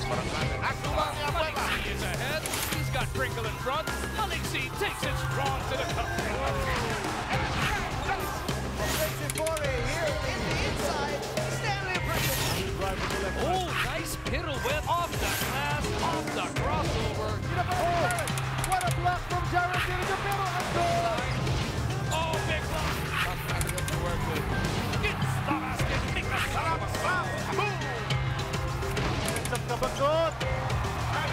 Alexi is ahead. He's got Pringle in front. Alexi takes it strong to the cup. Here in the inside. Stanley Pringle. Oh, nice pirouette off the glass, off the crossover. What a block from Jared Pero ang goal! Oh, big block. To work with. Gets the basket. Take the shot. Boom. It's up Kabagot.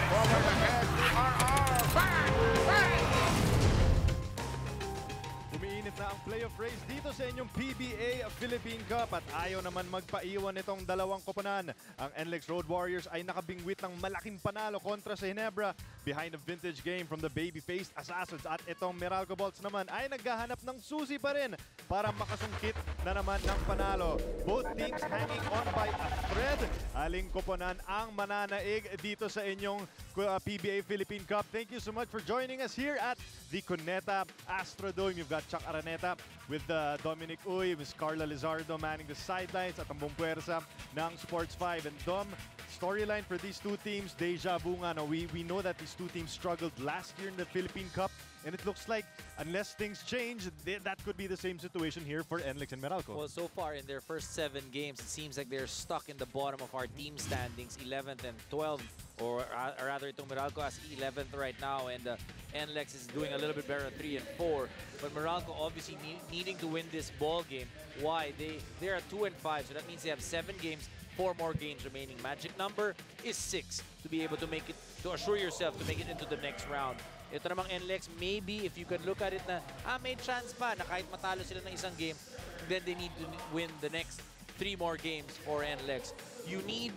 Forward ahead to RR. Bang! Bang! Umiinit na ang playoff race dito sa inyong PBA Philippine Cup at ayaw naman magpaiwan itong dalawang koponan. Ang NLEX Road Warriors ay nakabingwit ng malaking panalo kontra sa Ginebra behind a vintage game from the baby-faced Assassins at itong Meralco Bolts naman ay naghahanap ng susi pa rin para makasungkit na naman ng panalo. Both teams hanging on by a thread. Aling koponan ang mananaig dito sa inyong PBA Philippine Cup. Thank you so much for joining us here at the Cuneta Astrodome. You've got Chuck Araneta with Dominic Uy, Ms. Carla Lizardo manning the sidelines at ang buong puwersa ng Sports 5. And Dom, storyline for these two teams, deja vu nga. No? We know that these two teams struggled last year in the Philippine Cup, and it looks like unless things change, that could be the same situation here for NLEX and Meralco. Well, so far in their first 7 games, it seems like they're stuck in the bottom of our team standings, 11th and 12th, or rather itong Meralco as 11th right now, and NLEX is doing a little bit better at 3 and 4. But Meralco obviously needing to win this ball game. Why? They're at 2 and 5, so that means they have 7 games, 4 more games remaining. Magic number is 6 to be able to make it, to assure yourself to make it into the next round. Ito namang NLEX, maybe if you can look at it na, may chance pa na kahit matalo sila ng isang game, then they need to win the next 3 more games for NLEX. You need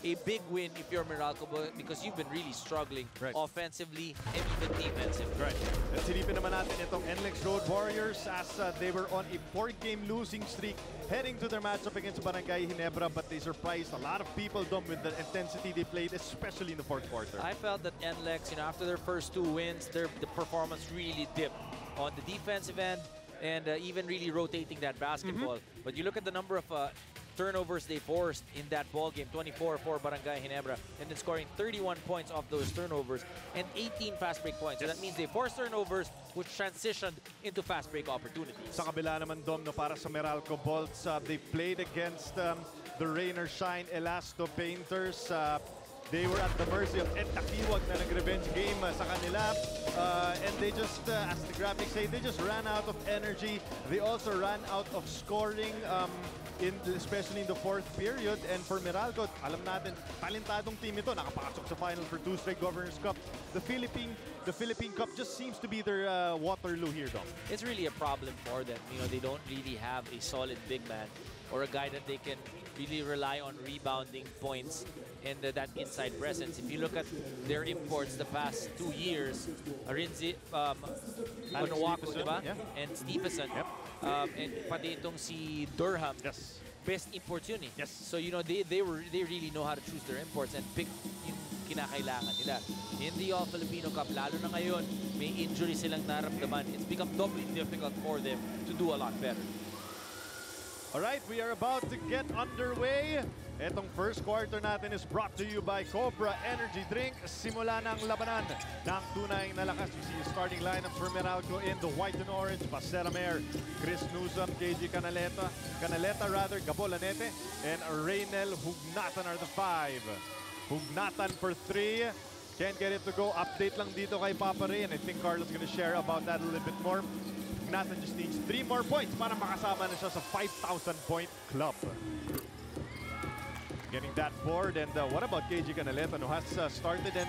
a big win if you're Meralco because you've been really struggling offensively and even defensively. Right. At silipin naman natin itong NLEX Road Warriors as they were on a 4-game losing streak heading to their matchup against Barangay Ginebra, but they surprised a lot of people, Dom, with the intensity they played, especially in the 4th quarter. I felt that NLEX, after their first 2 wins, the performance really dipped on the defensive end and even really rotating that basketball. But you look at the number of turnovers they forced in that ball game, 24 for Barangay Ginebra, and then scoring 31 points off those turnovers and 18 fast break points. So that means they forced turnovers which transitioned into fast break opportunities. Sa kabila naman, Dom, no, para sa Meralco Bolts, they played against the rain or shine Elasto Painters. They were at the mercy of Ed Takiwag na nag-revenge game sa kanila. And they just, as the graphics say, they just ran out of energy. They also ran out of scoring, especially in the 4th period. And for Meralco, alam natin, talentadong team ito. Nakapasok sa final for 2 straight Governor's Cup. The Philippine Cup just seems to be their Waterloo here, Dom. It's really a problem for them. They don't really have a solid big man or a guy that they can really rely on rebounding points and that inside presence. If you look at their imports the past 2 years, Arinzi, Onuaku, diba? Yeah. And Stephenson, and pati itong si Durham, best imports yun eh. Yes. So they really know how to choose their imports and pick yung kinakailangan nila. In the all-Filipino Cup, lalo na ngayon, may injury silang naramdaman. It's become doubly difficult for them to do a lot better. Alright, we are about to get underway. Etong first quarter natin is brought to you by Cobra Energy Drink. Simula ng labanan ng tunay na lakas. You see the starting lineups for Meralco in the white and orange. Basera Mer, Chris Nuzam, KG Canaleta, Gabo Lanete, and Reynel Hugnatan are the 5. Hugnatan for 3. Can't get it to go. Update lang dito kay Papa Ray, and I think Carlos gonna share about that a little bit more. Hugnatan just needs 3 more points para makasama na siya sa 5,000-point club. Getting that board, and what about KG Canaleta, who has started in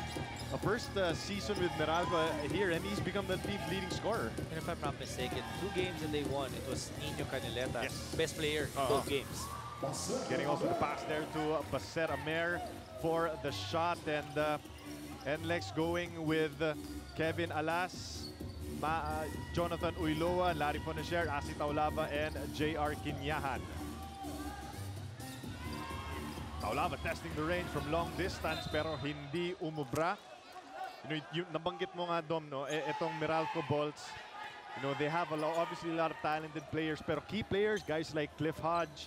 a first season with Meralco here, and he's become the team's leading scorer. And if I'm not mistaken, 2 games that they won, it was Nino Canaleta, best player in both games. Getting also the pass there to Basera Mer for the shot, and NLEX going with Kevin Alas, Jonathan Uyloa, Larry Fonacher, Asi Taulava, and JR Kinyahan. Taulava testing the range from long distance pero hindi umubra. Yung nabanggit mo nga, Dom, no, itong Meralco Bolts, they have obviously a lot of talented players, pero key players, guys like Cliff Hodge,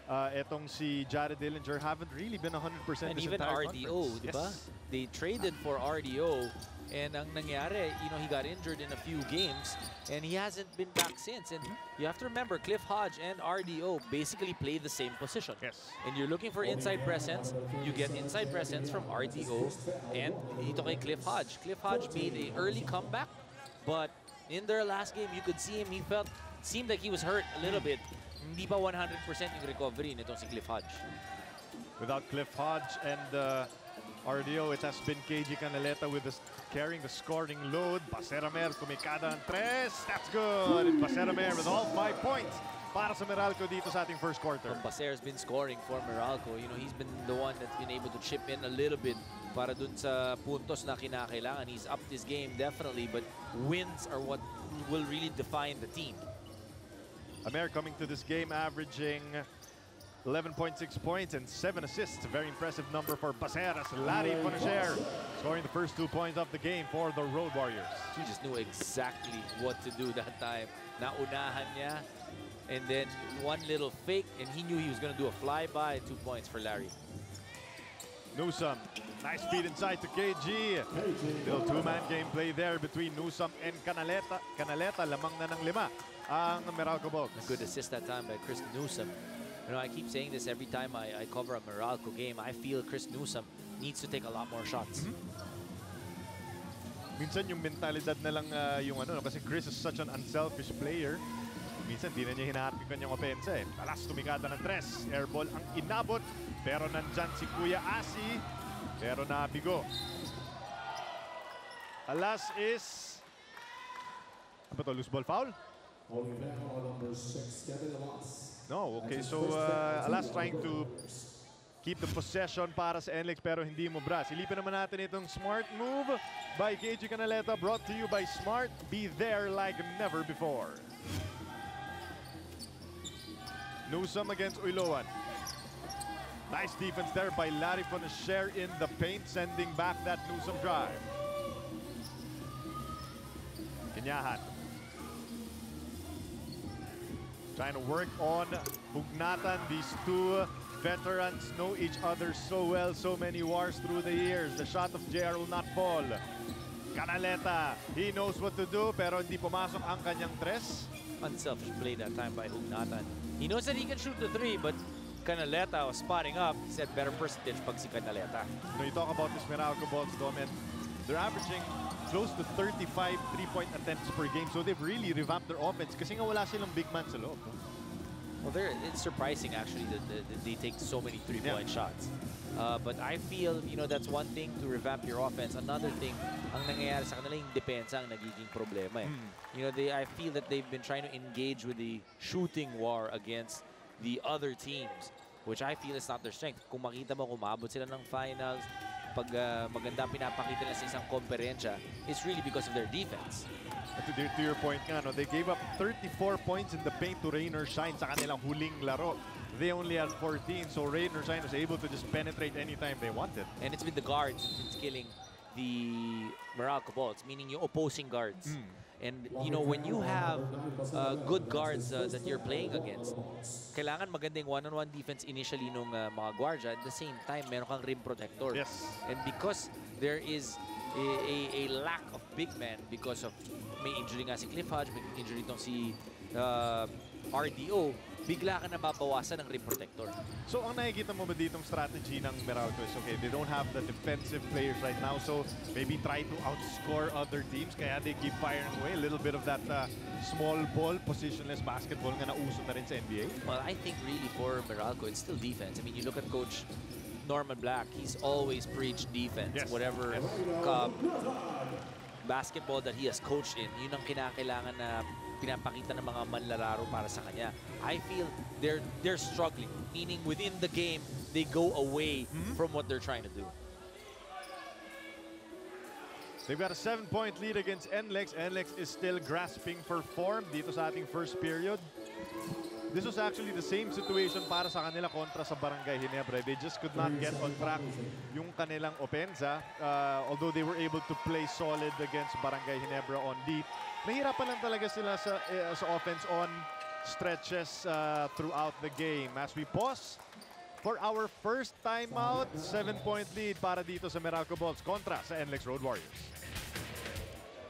etong si Jared Dillinger haven't really been 100% And this even entire RDO, conference. di ba? Yes. They traded for RDO, and ang nangyari, he got injured in a few games, and he hasn't been back since. And you have to remember, Cliff Hodge and RDO basically play the same position. Yes. And you're looking for inside presence, you get inside presence from RDO, and dito kay Cliff Hodge. Cliff Hodge made an early comeback, but in their last game, you could see him, seemed like he was hurt a little bit. Hindi pa 100% yung recovery nitong si Cliff Hodge. Without Cliff Hodge and RDO, it has been KG Canaleta with carrying the scoring load. Baseramer kumikada ng 3. That's good. And Baseramer with all 5 points para sa Meralco dito sa ating first quarter. Baser's been scoring for Meralco. He's been the one that's been able to chip in a little bit para dun sa puntos na kinakailangan. He's upped his game definitely, but wins are what will really define the team. Amer coming to this game averaging 11.6 points and 7 assists. A very impressive number for Baseras. Larry Fonacher scoring the first 2 points of the game for the Road Warriors. He just knew exactly what to do that time. Naunahan niya, and then one little fake, and he knew he was going to do a flyby. 2 points for Larry. Newsome, nice feed inside to KG. Little two-man gameplay there between Newsome and Canaleta. Canaleta lamang na ng 5 ang Meralco Bucks. A good assist that time by Chris Newsome. I keep saying this every time I cover a Meralco game. I feel Chris Newsome needs to take a lot more shots. Minsan yung mentalidad na lang yung kasi Chris is such an unselfish player. Minsan di na niya hinahat yung kanyang opensa eh. Talas tumikada ng 3. Airball ang inabot. Pero nandyan si Kuya Asi. Pero nabigo. Alas is... Ano ba to? Loose ball foul? No, okay. So Alas trying to keep the possession para sa NLEX pero hindi mo bra. Silipin naman natin itong smart move by KG Canaleta, brought to you by Smart. Be there like never before. Newsome against Uiloan. Nice defense there by Larry Fonacher in the paint, sending back that Newsome drive. Kinyahan. Trying to work on Hugnatan. These two veterans know each other so well, so many wars through the years. The shot of JR will not fall. Canaleta, he knows what to do pero hindi pumasok ang kanyang 3. Unselfish play that time by Hugnatan. He knows that he can shoot the 3, but Canaleta was spotting up. He said better percentage pag si Canaleta. When you talk about this Meralco Bucks, Dom, and they're averaging close to 35 3-point attempts per game. So they've really revamped their offense kasi nga wala silang big man sa loob. Well, it's surprising actually that they take so many 3-point shots. But I feel, that's one thing to revamp your offense. Another thing, ang nangyayari sa kanila yung depensa ang nagiging problema eh. I feel that they've been trying to engage with the shooting war against the other teams, which I feel is not their strength. Kung makita mo, kumabot sila ng finals, pag maganda pinapakita nila sa isang komperensya, it's really because of their defense. To your point nga, they gave up 34 points in the paint to Rain or Shine sa kanilang huling laro. They only had 14, so Rain or Shine was able to just penetrate anytime they wanted. And it's been the guards that's killing the Meralco Bolts, meaning yung opposing guards. And when you have good guards that you're playing against, kailangan magandang one-on-one defense initially nung mga guardia. At the same time, meron kang rim protector. Yes. And because there is a lack of big men because of may injury nga si Cliff Hodge, may injury itong si RDO, bigla ka nababawasan ng rim protector. So ang nakikita mo ba ditong strategy ng Meralco is, okay, they don't have the defensive players right now, so maybe try to outscore other teams, kaya they keep firing away. A little bit of that small ball, positionless basketball nga nauso na rin sa NBA. Well, I think really for Meralco, it's still defense. I mean, you look at Coach Norman Black, he's always preached defense. Yes. Whatever basketball that he has coached in, yun ang kinakailangan na pinapakita ng mga manlalaro para sa kanya. I feel they're struggling, meaning within the game, they go away from what they're trying to do. They've got a 7-point lead against NLEX. NLEX is still grasping for form dito sa ating first period. This was actually the same situation para sa kanila kontra sa Barangay Ginebra. They just could not get on track yung kanilang opensa. Although they were able to play solid against Barangay Ginebra on deep. Nahirapan lang talaga sila sa offense on stretches throughout the game. As we pause for our first timeout, 7-point lead para dito sa Meralco Balls kontra sa NLEX Road Warriors.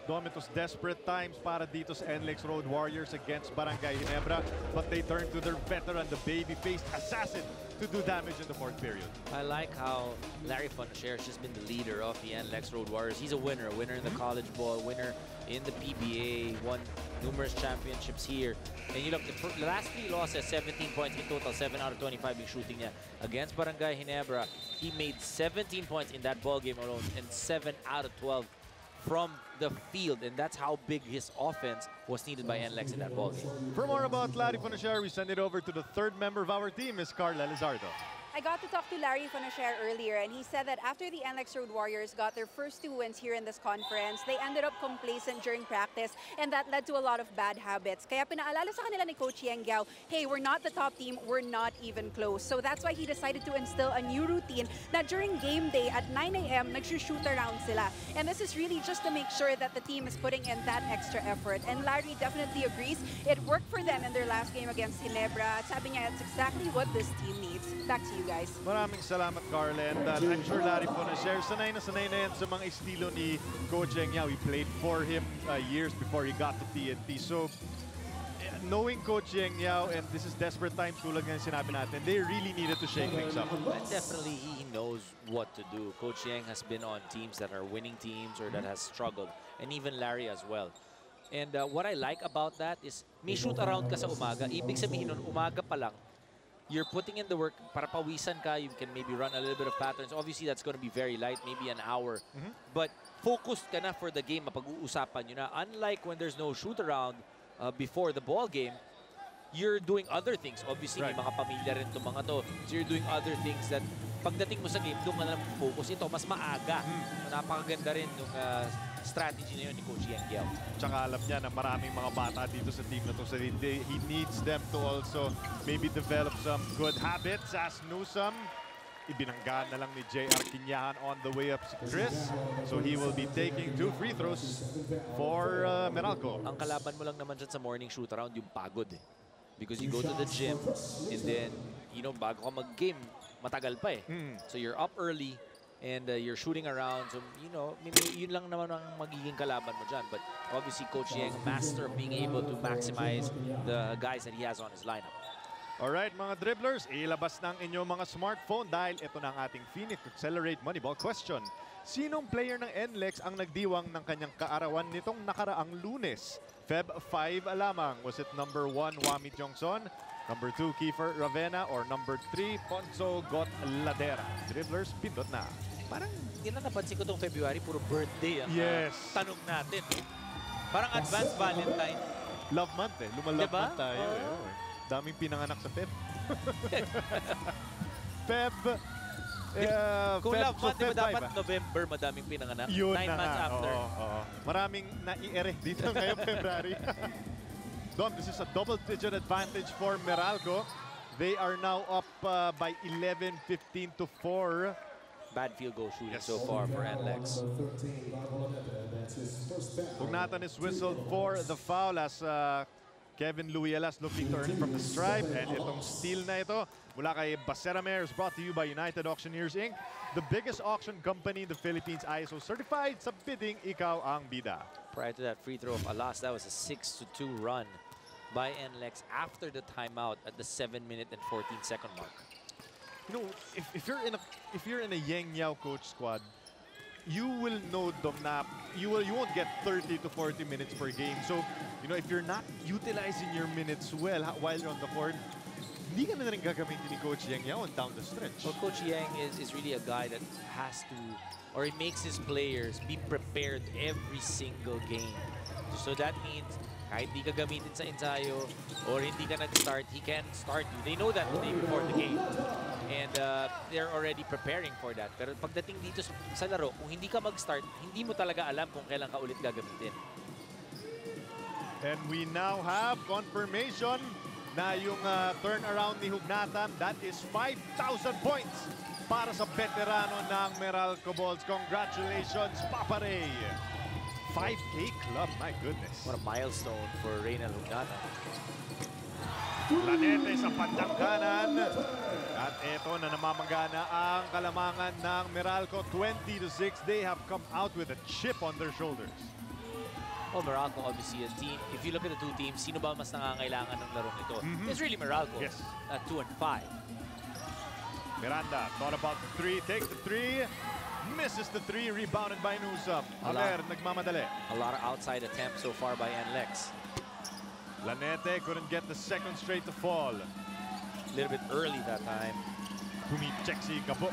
Dom, it was desperate times para dito sa NLEX Road Warriors against Barangay Ginebra, but they turned to their veteran, the baby-faced assassin, to do damage in the fourth period. I like how Larry Foncher has just been the leader of the NLEX Road Warriors. He's a winner in the college ball, winner in the PBA, won numerous championships here. And you look, the last 3 losses, 17 points in total, 7 out of 25 in shooting niya. Against Barangay Ginebra, he made 17 points in that ball game alone and 7 out of 12 from the field, and that's how big his offense was needed by NLEX in that ball game. For more about Larry Foncher, we send it over to the third member of our team, Ms. Carla Lizardo. I got to talk to Larry Foncher earlier, and he said that after the NLEX Road Warriors got their first 2 wins here in this conference, they ended up complacent during practice, and that led to a lot of bad habits. Kaya pinaalala sa kanila ni Coach Yeng Giao, hey, we're not the top team, we're not even close. So that's why he decided to instill a new routine that during game day at 9 a.m., nagsushoot around sila. And this is really just to make sure that the team is putting in that extra effort. And Larry definitely agrees. It worked for them in their last game against Ginebra. Sabi niya, it's exactly what this team needs. Back to you guys. Maraming salamat, Carla. And I'm sure Larry Foncher, sanay na yan sa mga estilo ni Coach Yeng Giao. We played for him years before he got to TNT. So, knowing Coach Yeng Giao, and this is desperate times tulad nga sinabi natin, they really needed to shake things up. And definitely, he knows what to do. Coach Yeng has been on teams that are winning teams or that has struggled. And even Larry as well. And what I like about that is, may shoot around ka sa umaga. Ibig sabihin nun, umaga pa lang, you're putting in the work para pawisan ka. You can maybe run a little bit of patterns. Obviously, that's going to be very light, maybe an hour. But focused ka na for the game, mapag-uusapan nyo na. Unlike when there's no shoot-around before the ball game, you're doing other things. Obviously, may mga pamilya rin itong mga to. So you're doing other things that pagdating mo sa game, doon ka na focus. Ito, mas maaga. Napakaganda rin yung strategy na yun ni Coach Yeng Giao. Tsaka alam niya na maraming mga bata dito sa team na to. So he needs them to also maybe develop some good habits. As Newsome, ibinanggaan na lang ni JR Quinyahan on the way up si Chris. So he will be taking 2 free throws for Meralco. Ang kalaban mo lang naman dyan sa morning shoot-around, yung pagod eh. Because you go to the gym and then, you know, bago ka mag-game, matagal pa eh. So you're up early and you're shooting around. So, you know, yun lang naman ang magiging kalaban mo dyan. But obviously, Coach Yeng, master of being able to maximize the guys that he has on his lineup. Alright, mga dribblers, ilabas ng inyong mga smartphone dahil ito na ang ating Phoenix Accelerate Moneyball question. Sinong player ng NLEX ang nagdiwang ng kanyang kaarawan nitong nakaraang Lunes? Feb 5 lamang. Was it number 1, Wami Jongson, number 2, Kiefer Ravena, or number 3, Ponzo Gotladera? Dribblers, pindot na. Parang yun na napansin ko itong February, puro birthday ang tanong natin. Parang advanced Valentine. Love month eh. Lumalove diba? month tayo eh. Daming pinanganak sa Feb. Feb. Kung love month, Feb diba dapat 5, November madaming pinanganak? Yun 9 na months nga. after. Maraming nai-ere dito ngayong February. Dom, this is a double-digit advantage for Meralco. They are now up by 11, 15 to 4. Bad field goal shooting so far for NLEX. Pugnatan is whistled for the foul as Kevin Luyelas looking to earn from the stripe. And itong steal na ito mula kay Baseramer is brought to you by United Auctioneers Inc., the biggest auction company in the Philippines, ISO certified. Sa bidding, ikaw ang bida. Prior to that free throw of Alas, that was a 6-2 run by NLEX after the timeout at the 7-minute and 14-second mark. You know, if you're in a Yeng Giao coach squad, you will know, Dom, na you won't get 30 to 40 minutes per game. So, you know, if you're not utilizing your minutes well while you're on the court, hindi ka na rin gagamitin ni Coach Yeng Giao down the stretch. Well, Coach Yeng is really a guy that has to, or he makes his players be prepared every single game. So that means kahit di ka gamitin sa ensayo or hindi ka nag-start, he can start you. They know that the day before the game. And they're already preparing for that. Pero pagdating dito sa laro, kung hindi ka mag-start, hindi mo talaga alam kung kailan ka ulit gagamitin. And we now have confirmation na yung turnaround ni Hugnatan, that is 5,000 points para sa veterano ng Meralco Balls. Congratulations, Papa Ray! 5K club, my goodness. What a milestone for Reynald Hugnatan. Lanete sa bandang kanan. At eto na namamagana ang kalamangan ng Meralco. 20-6. They have come out with a chip on their shoulders. Well, Meralco obviously a team. If you look at the two teams, sino ba mas nangangailangan ng larong ito? It's really Meralco. Yes. At 2 and 5. Miranda thought about the three, takes the three, misses the three, rebounded by Nusam. Aler nagmamadali. A lot of outside attempts so far by NLEX. Lanete couldn't get the second straight to fall. A little bit early that time. Tumicek si Gabo.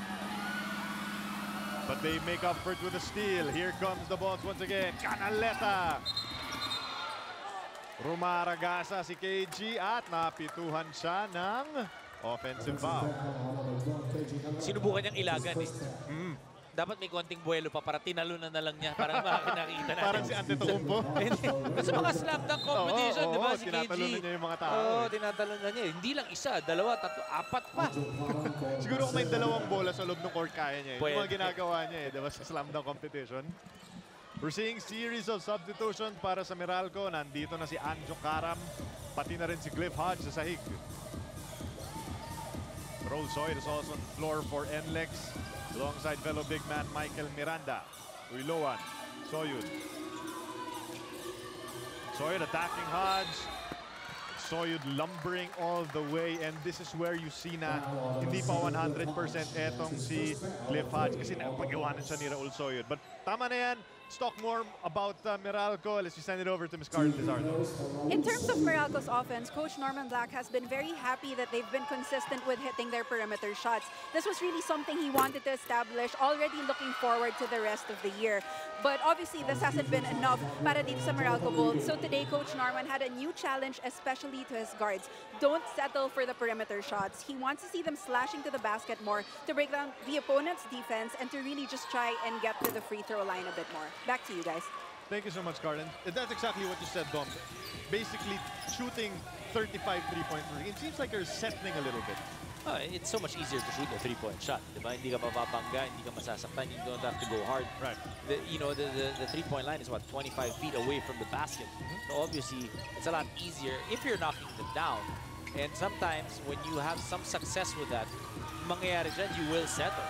But they make up for it with a steal. Here comes the boss once again. Canaleta. Rumaragasa si KG at napituhan siya ng offensive foul. Sinubukan niyang ilagan eh. Dapat may konting buwelo pa para tinalunan na lang niya para makakita natin. Parang si Antetokounmpo. Kasi mga slam dunk competition, di ba? Si KG. Tinatalunan niya yung mga tao. Oo, tinatalunan niya. Hindi lang isa, dalawa, tatlo, apat pa. Siguro kung may dalawang bola sa loob ng court, kaya niya. Yung mga Pwede. ginagawa niya di ba, sa slam dunk competition. We're seeing series of substitution para sa Meralco. Nandito na si Anjo Karam, pati na rin si Cliff Hodge sa sahig. Roll Soyd is also on the floor for NLEX. Alongside fellow big man Michael Miranda. Uiloan, Soyud. Soyud attacking Hodge. Soyud lumbering all the way, and this is where you see na hindi pa 100% etong si Cliff Hodge kasi napagawanan siya ni Raul Soyud. But tama na yan. Let's talk more about Meralco. Let's just send it over to Ms. Carla Lizardo. In terms of Meralco's offense, Coach Norman Black has been very happy that they've been consistent with hitting their perimeter shots. This was really something he wanted to establish, already looking forward to the rest of the year. But obviously, this hasn't been enough para dito sa Meralco Bulls. So today, Coach Norman had a new challenge, especially to his guards. Don't settle for the perimeter shots. He wants to see them slashing to the basket more to break down the opponent's defense and to really just try and get to the free throw line a bit more. Back to you guys. Thank you so much, Carlin. That's exactly what you said, Dom. Basically, shooting 35 three-pointers. It seems like you're settling a little bit. It's so much easier to shoot a three-point shot. Diba? Hindi ka mapapangga, hindi ka masasaktan, you don't have to go hard. Right. The three-point line is what, 25 feet away from the basket. So obviously, it's a lot easier if you're knocking them down. And sometimes, when you have some success with that, mangyayari dyan, you will settle.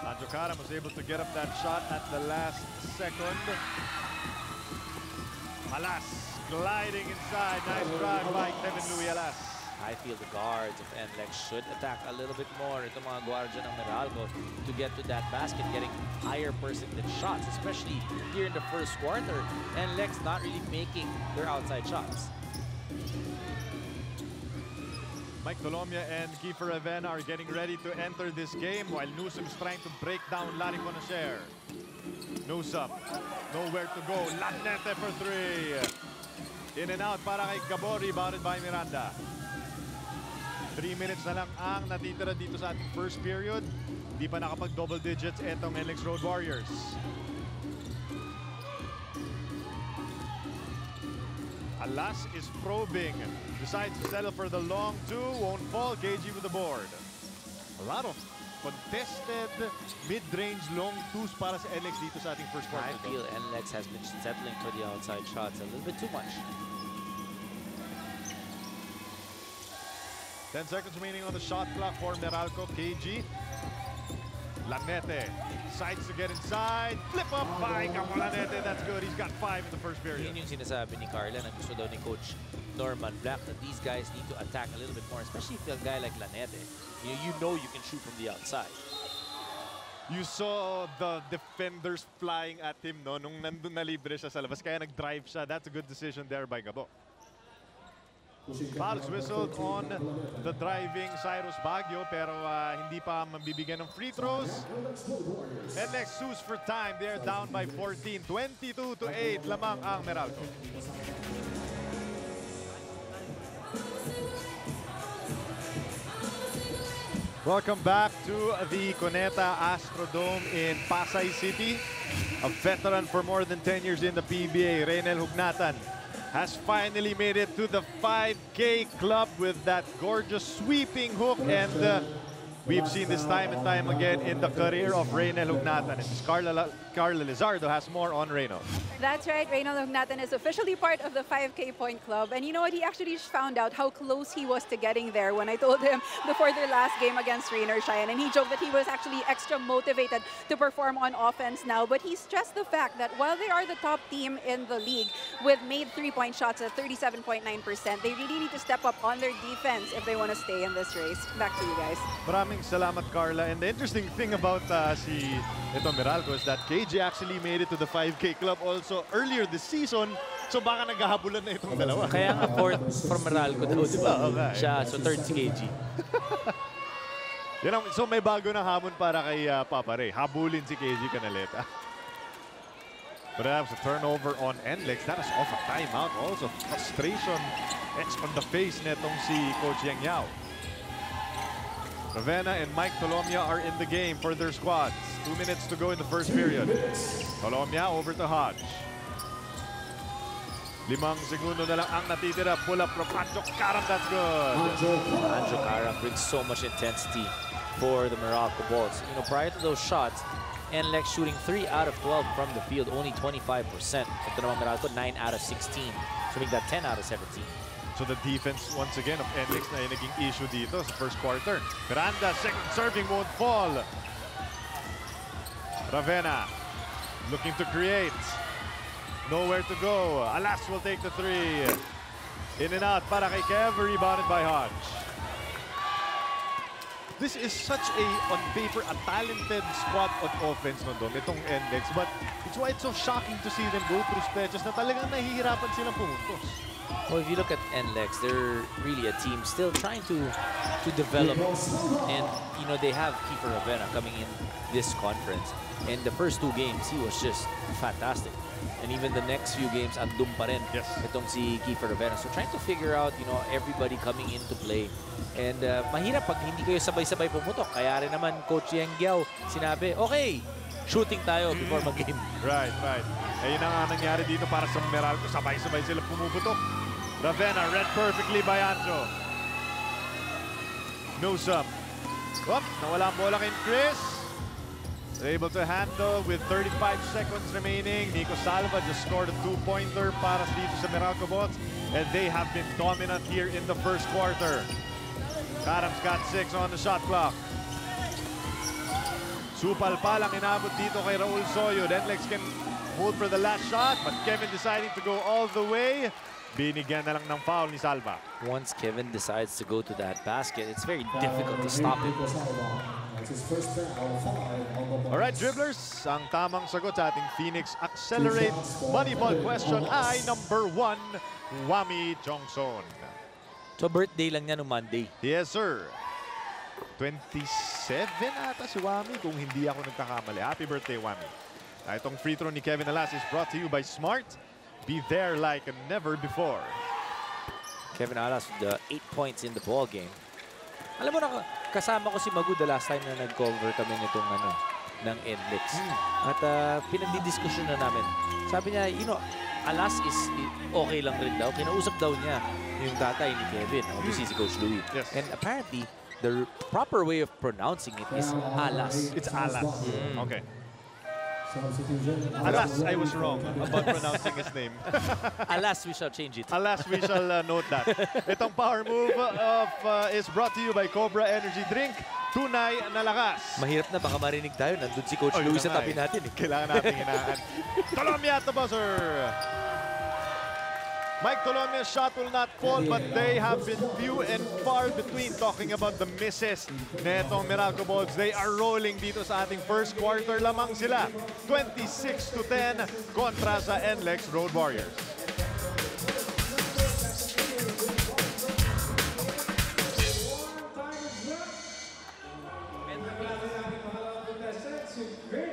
Anjo Karam was able to get up that shot at the last second. Alas gliding inside. Nice drive by Kevin Louis Alas. I feel the guards of NLEX should attack a little bit more. Itong mga guardia ng Meralco to get to that basket, getting higher percentage shots, especially here in the first quarter. NLEX not really making their outside shots. Mike Dolomia and Kiefer Avena are getting ready to enter this game while Newsom is trying to break down Larry Conacher. Newsom, nowhere to go. Lanete for three. In and out para kay Gabo, rebounded by Miranda. 3 minutes na lang ang natitira dito sa ating first period. Di pa nakapag-double digits etong NLEX Road Warriors. Alas is probing. Decides to settle for the long two. Won't fall. KG with the board. A lot of contested mid-range long twos para sa NLEX dito sa ating first quarter. I feel NLEX has been settling for the outside shots a little bit too much. 10 seconds remaining on the shot clock for Meralco. KG. Lanete decides to get inside. Flip up by Capo Lanete. That's good. He's got 5 in the first period. Yun yung sinasabi ni Carla na gusto daw ni Coach Norman Black that these guys need to attack a little bit more, especially if a guy like Lanete, you know you can shoot from the outside. You saw the defenders flying at him no nung nandun na libre siya sa labas kaya nag-drive siya. That's a good decision there by Gabo. Fouls whistled on the driving Cyrus Baguio pero hindi pa mabibigyan ng free throws. NLEX sues for time. They're down by 14. 22-8 lamang ang Meralco. Welcome back to the Cuneta Astrodome in Pasay City. A veteran for more than 10 years in the PBA, Reynel Hugnatan, has finally made it to the 5K club with that gorgeous sweeping hook and We've seen this time and time again in the career of Reynel Hugnatan. And Carla Lizardo has more on Reyno. That's right, Reynel Hugnatan is officially part of the 5K Point Club. And you know what? He actually found out how close he was to getting there when I told him before their last game against Rainer Cheyenne. And he joked that he was actually extra motivated to perform on offense now. But he stressed the fact that while they are the top team in the league with made three-point shots at 37.9%, they really need to step up on their defense if they want to stay in this race. Back to you guys. Maraming salamat, Carla. And the interesting thing about ito Meralco is that KJ actually made it to the 5K club also earlier this season. So baka naghahabulan na itong dalawa. Kaya nga fourth from Meralco daw, di ba? Okay. Siya, so third si KG. So may bago na hamon para kay Papa Ray. Habulin si KG Canaleta. Perhaps a turnover on NLEX. That is off a timeout. Also frustration etched on the face netong si Coach Yang Yao. Ravenna and Mike Tolomia are in the game for their squads. 2 minutes to go in the first period. Tolomia over to Hodge. 5 segundo na lang ang natitira. Pull up from Anjo Karam. That's good. Anjo Karam brings so much intensity for the Meralco Bolts. You know, prior to those shots, NLEX shooting 3 out of 12 from the field, only 25%. Ito naman Meralco, 9 out of 16. So make that 10 out of 17. So the defense once again of NLEX na yung naging issue dito sa first quarter. Miranda, second serving won't fall. Ravenna looking to create. Nowhere to go. Alas will take the 3. In and out para kay Kev, rebounded by Hodge. This is such a, on paper, a talented squad on offense nandun, itong NLEX. But it's why it's so shocking to see them go through stretches na talagang nahihirapan silang pumuntos. Well, if you look at NLEX, they're really a team still trying to develop. And, you know, they have Kiefer Ravenna coming in this conference. And the first 2 games, he was just fantastic. And even the next few games, andun pa rin itong si Kiefer Ravenna. So trying to figure out, you know, everybody coming into play. And mahirap pag hindi kayo sabay-sabay pumutok. Kaya rin naman Coach Yang Giao sinabi, okay, shooting tayo before mag-game. Right. Eh, yun ang nangyari dito para sa Meralco. Sabay-sabay sila pumuputok. Ravenna read perfectly by Anjo. Newsome. Nawala ang bola kay Chris. They're able to handle with 35 seconds remaining. Nico Salva just scored a 2-pointer para dito sa Meralco Bolts. And they have been dominant here in the first quarter. Karam's got 6 on the shot clock. Supal pa lang inabot dito kay Raul Soyo. NLEX can hold for the last shot, but Kevin deciding to go all the way. Binigyan na lang ng foul ni Salva. Once Kevin decides to go to that basket, it's very difficult to stop him. Alright, dribblers, ang tamang sagot sa ating Phoenix Accelerate Moneyball question ay number 1, Wami Jongson. So birthday lang niya no Monday. Yes, sir. 27 ata si Wami kung hindi ako nagkakamali. Happy birthday, Wami. Itong free throw ni Kevin Alas is brought to you by Smart. Be there like never before. Kevin Alas with the 8 points in the ball game. Alam mo na, kasama ko si Magu the last time na nag-cover kami nitong ng NLEX. At pinagdidiskusyon na namin. Sabi niya, you know, Alas is okay lang rin daw. Kinausap daw niya yung tatay ni Kevin, obviously si Coach Louie. Yes. And apparently, the proper way of pronouncing it is Alas. It's Alas. Okay. Alas, I was wrong about pronouncing his name. Alas, we shall change it. Alas, we shall note that. Itong power move is brought to you by Cobra Energy Drink. Tunay na lakas. Mahirap na, baka marinig tayo. Nandun si Coach Louie sa tabi natin. Kailangan natin hinaan. Tolomia at the buzzer. Mike Tolomia's shot will not fall, but they have been few and far between. Talking about the misses netong Meralco Bolts, they are rolling dito sa ating first quarter lamang sila. 26-10 kontra sa NLEX Road Warriors.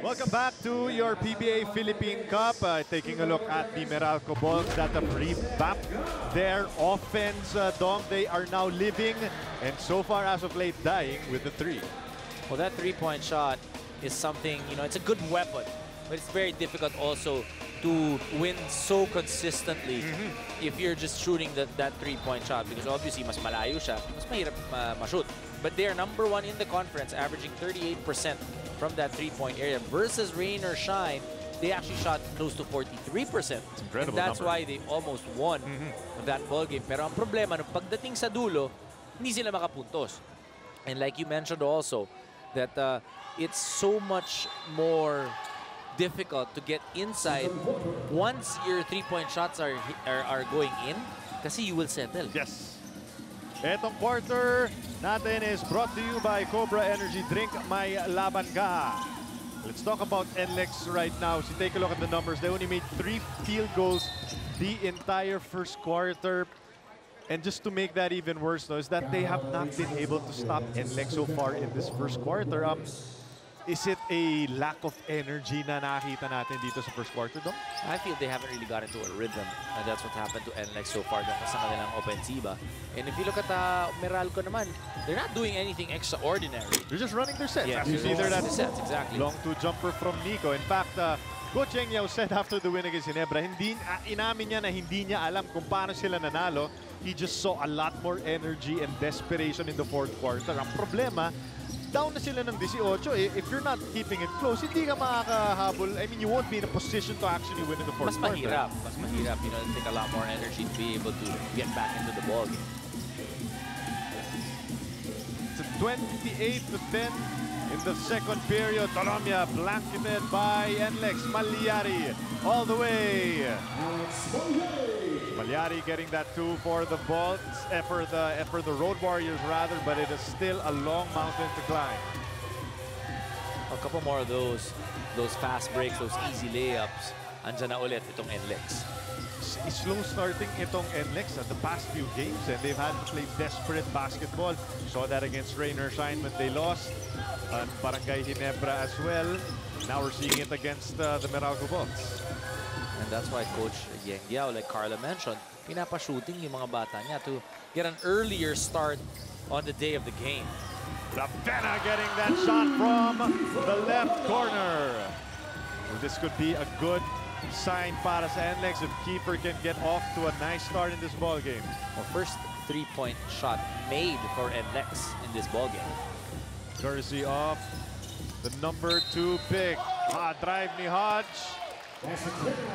Welcome back to your PBA Philippine Cup. Taking a look at the Meralco Bolts that have revamped their offense. Dom, they are now living and so far as of late dying with the 3. Well, that 3-point shot is something, you know, it's a good weapon, but it's very difficult also to win so consistently if you're just shooting that 3-point shot, because obviously mas malayo siya, mas mahirap ma-shoot. but they are #1 in the conference, averaging 38% from that three-point area. Versus rain or shine, they actually shot close to 43%. And that's number. why they almost won that ball game. Pero ang problema, nung pagdating sa dulo, hindi sila makapuntos. And like you mentioned also, that it's so much more difficult to get inside once your three-point shots are going in, kasi you will settle. Yes. Etong quarter natin is brought to you by Cobra Energy Drink. May laban ka. Let's talk about NLEX right now. So take a look at the numbers. They only made 3 field goals the entire first quarter. And just to make that even worse, though, is that they have not been able to stop NLEX so far in this first quarter. Is it a lack of energy na nakita natin dito sa first quarter, Dom? I feel they haven't really got into a rhythm. And that's what happened to NLEX so far sa kanilang ofensiba. And if you look at Meralco naman, they're not doing anything extraordinary. They're just running their sets. Yeah, you see there that sets, exactly. long two jumper from Nico. In fact, Coach Engyao said after the win against Ginebra, inamin niya na hindi niya alam kung paano sila nanalo. He just saw a lot more energy and desperation in the fourth quarter. Ang problema, down na sila ng 18. If you're not keeping it close, hindi ka makakahabol. I mean, you won't be in a position to actually win in the fourth quarter. Mas mahirap. You know, it'll take a lot more energy to be able to get back into the ball game. It's a 28-10 in the second period. Colombia blanketed by NLEX. Malyari all the way. Malyari getting that 2 for the Bolts, for the Road Warriors rather, but it is still a long mountain to climb. A couple more of those fast breaks, those easy layups. Andyan na ulit itong NLEX. Slow starting itong NLEX at the past few games, and they've had to play desperate basketball. Saw that against Rain or Shine when they lost, and Barangay Ginebra as well. Now we're seeing it against the Meralco Bolts. And that's why Coach Yengyao, like Carla mentioned, pinapa-shooting yung mga bata niya to get an earlier start on the day of the game. Ravena getting that shot from the left corner. Well, this could be a good sign para sa NLEX if keeper can get off to a nice start in this ball game. Well, first three-point shot made for NLEX in this ball game. Courtesy of the #2 pick. Drive ni Hodge.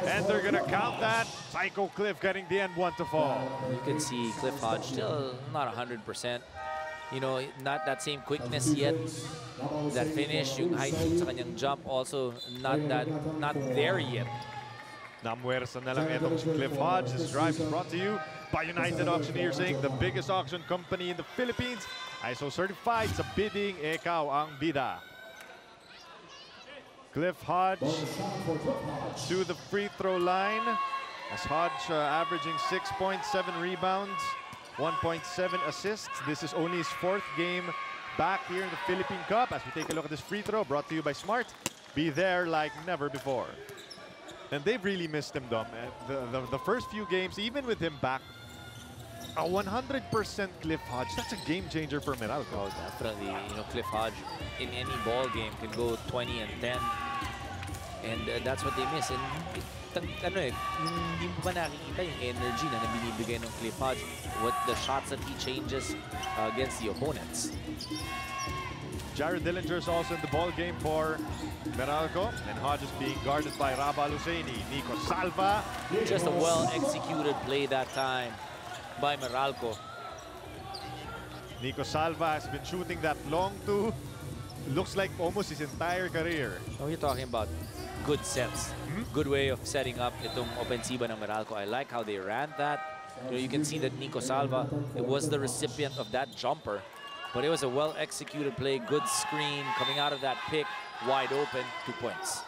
And they're gonna count that. Psycho Cliff getting the N1 to fall. You can see Cliff Hodge still not 100%. You know, not that same quickness yet. That finish, yung height sa kanyang jump also not there yet. Namuersa na lang itong si Cliff Hodge. This drive is brought to you by United Auctioneers Inc., the biggest auction company in the Philippines. ISO certified sa bidding, ikaw ang bida. Cliff Hodge to the free throw line. As Hodge averaging 6.7 rebounds, 1.7 assists. This is only his 4th game back here in the Philippine Cup. As we take a look at this free throw, brought to you by Smart. Be there like never before. And they've really missed him, Dom. The first few games, even with him back, a 100% Cliff Hodge, that's a game changer for Meralco. Oh, definitely. You know, Cliff Hodge in any ball game can go 20 and 10. And that's what they miss. And hindi mo pa nakikita yung energy na binibigay ng Cliff Hodge, what the shots that he changes against the opponents. Jared Dillinger is also in the ball game for Meralco, and Hodge is being guarded by Rabal Husseini. Nico Salva. Just a well-executed play that time by Meralco. Nico Salva has been shooting that long two. Looks like almost his entire career. Oh, you're talking about good sets. Good way of setting up itong ofensiba ng Meralco. I like how they ran that. You can see that Nico Salva, it was the recipient of that jumper. But it was a well-executed play, good screen, coming out of that pick, wide open, 2 points.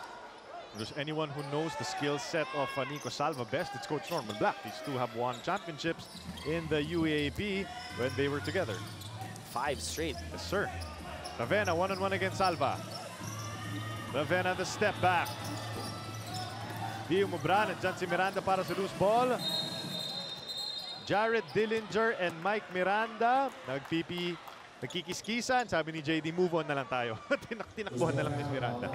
If there's anyone who knows the skill set of Nico Salva best, it's Coach Norman Black. These two have won championships in the UAAP when they were together. 5 straight. Yes, sir. Ravena, one-on-one against Salva. Ravena, the step back. Dio Mubran, and dyan si Miranda para sa loose ball. Jared Dillinger and Mike Miranda nagkikiskisan. Sabi ni JD, move on na lang tayo. Tinakbuhan na lang ni Miranda.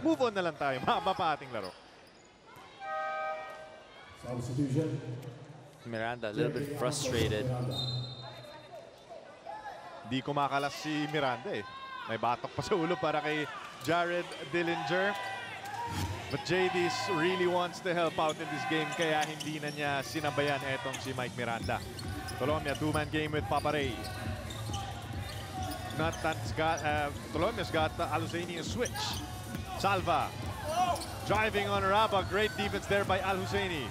Move on na lang tayo. Mahaba pa ating laro. Miranda a little bit frustrated. Di kumakalas si Miranda eh. May batok pa sa ulo para kay Jared Dillinger. But JD really wants to help out in this game kaya hindi na niya sinabayan etong si Mike Miranda. Colombia, two-man game with Paparay. Colombia's got Al-Husseini a switch. Salva driving on Raba. Great defense there by Al-Husseini.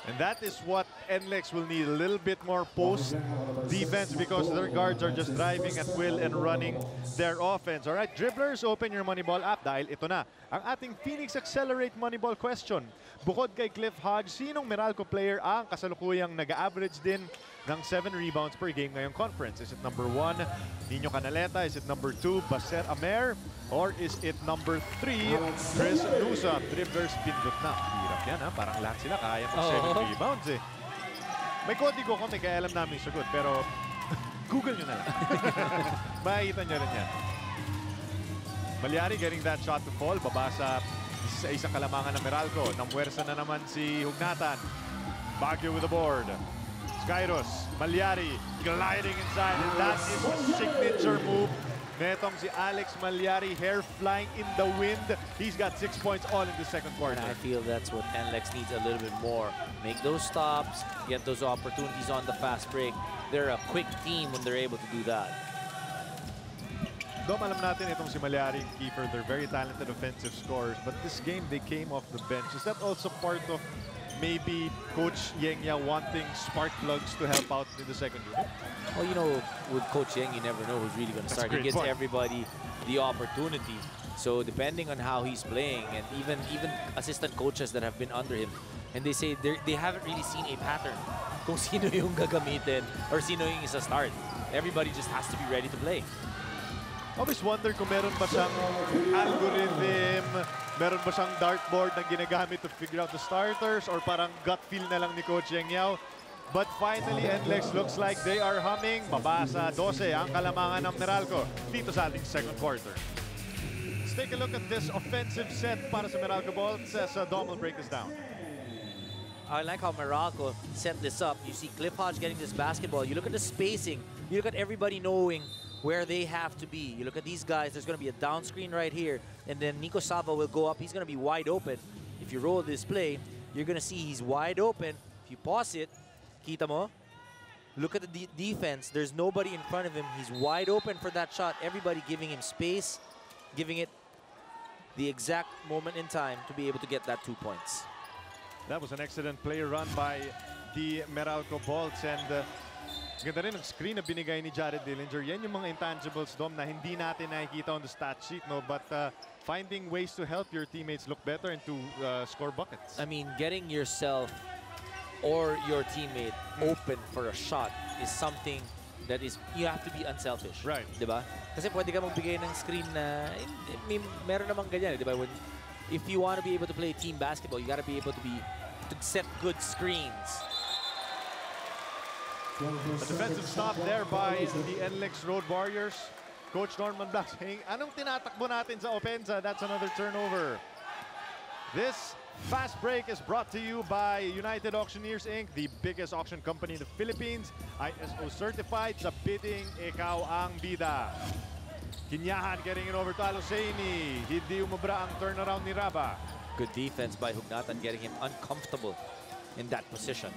And that is what NLEX will need, a little bit more post defense because their guards are just driving at will and running their offense. All right, dribblers, open your Moneyball app dahil ito na ang ating Phoenix Accelerate Moneyball question. Bukod kay Cliff Hodge, sinong Meralco player ang kasalukuyang nag-average din ng 7 rebounds per game ngayong conference? Is it number 1, Nino Canaleta? Is it number 2, Baser Amer? Or is it number 3, Chris Newsom? Dribblers, pindot na. Hirap yan ha, parang lahat sila kaya mag 7 rebounds eh. May kodigo kami kaya alam namin yung sagot, pero Google nyo na lang. Makikita nyo rin yan. Malyari getting that shot to fall, baba sa isang kalamangan ng Meralco. Namwersa na naman si Hugnatan. Baguio with the board. Skyros, Malyari gliding inside, and that is a signature move. Netong si Alex Malyari, hair flying in the wind. He's got 6 points all in the second quarter. And I feel that's what NLEX needs a little bit more. Make those stops, get those opportunities on the fast break. They're a quick team when they're able to do that. Dom, alam natin itong si Malyari and Kiefer, they're very talented offensive scorers, but this game they came off the bench. Is that also part of maybe Coach Yengya wanting spark plugs to help out in the second unit? Well, you know, with Coach Yeng, you never know who's really going to start. He gives everybody the opportunity. So depending on how he's playing, and even assistant coaches that have been under him, and they say they haven't really seen a pattern kung sino yung gagamitin or sino yung isa start. Everybody just has to be ready to play. Always wonder kung meron ba siyang algorithm, meron ba siyang dartboard na ginagamit to figure out the starters, or parang gut feel na lang ni Coach Yengyao. But finally, NLEX looks like they are humming. Baba sa 12 ang kalamangan ng Meralco dito sa ating second quarter. Let's take a look at this offensive set para sa Meralco ball. Says Dom will break this down. I like how Meralco set this up. You see Cliff Hodge getting this basketball. You look at the spacing. You look at everybody knowing where they have to be. You look at these guys, there's going to be a down screen right here, and then Nico Salva will go up. He's going to be wide open. If you roll this play, you're going to see he's wide open. If you pause it, kita mo? Look at the defense. There's nobody in front of him. He's wide open for that shot. Everybody giving him space, giving it the exact moment in time to be able to get that 2 points. That was an excellent play run by the Meralco Bolts, and ganda rin ang screen na binigay ni Jared Dillinger. Yan yung mga intangibles, Dom, na hindi natin nakikita on the stat sheet, no? But finding ways to help your teammates look better and to score buckets. I mean, getting yourself or your teammate open for a shot is something that is, you have to be unselfish. Right. Diba? Kasi pwede ka magbigay ng screen na, meron namang ganyan, diba? If you want to be able to play team basketball, you got to be able to set good screens. A defensive stop there by the NLEX Road Warriors. Coach Norman Black saying, anong tinatakbo natin sa opensa? That's another turnover. This fast break is brought to you by United Auctioneers Inc., the biggest auction company in the Philippines. ISO certified, sa bidding, ikaw ang bida. Kinyahan getting it over to Al-Husseini. Hindi umubra ang turnaround ni Raba. Good defense by Hugnatan, getting him uncomfortable in that position.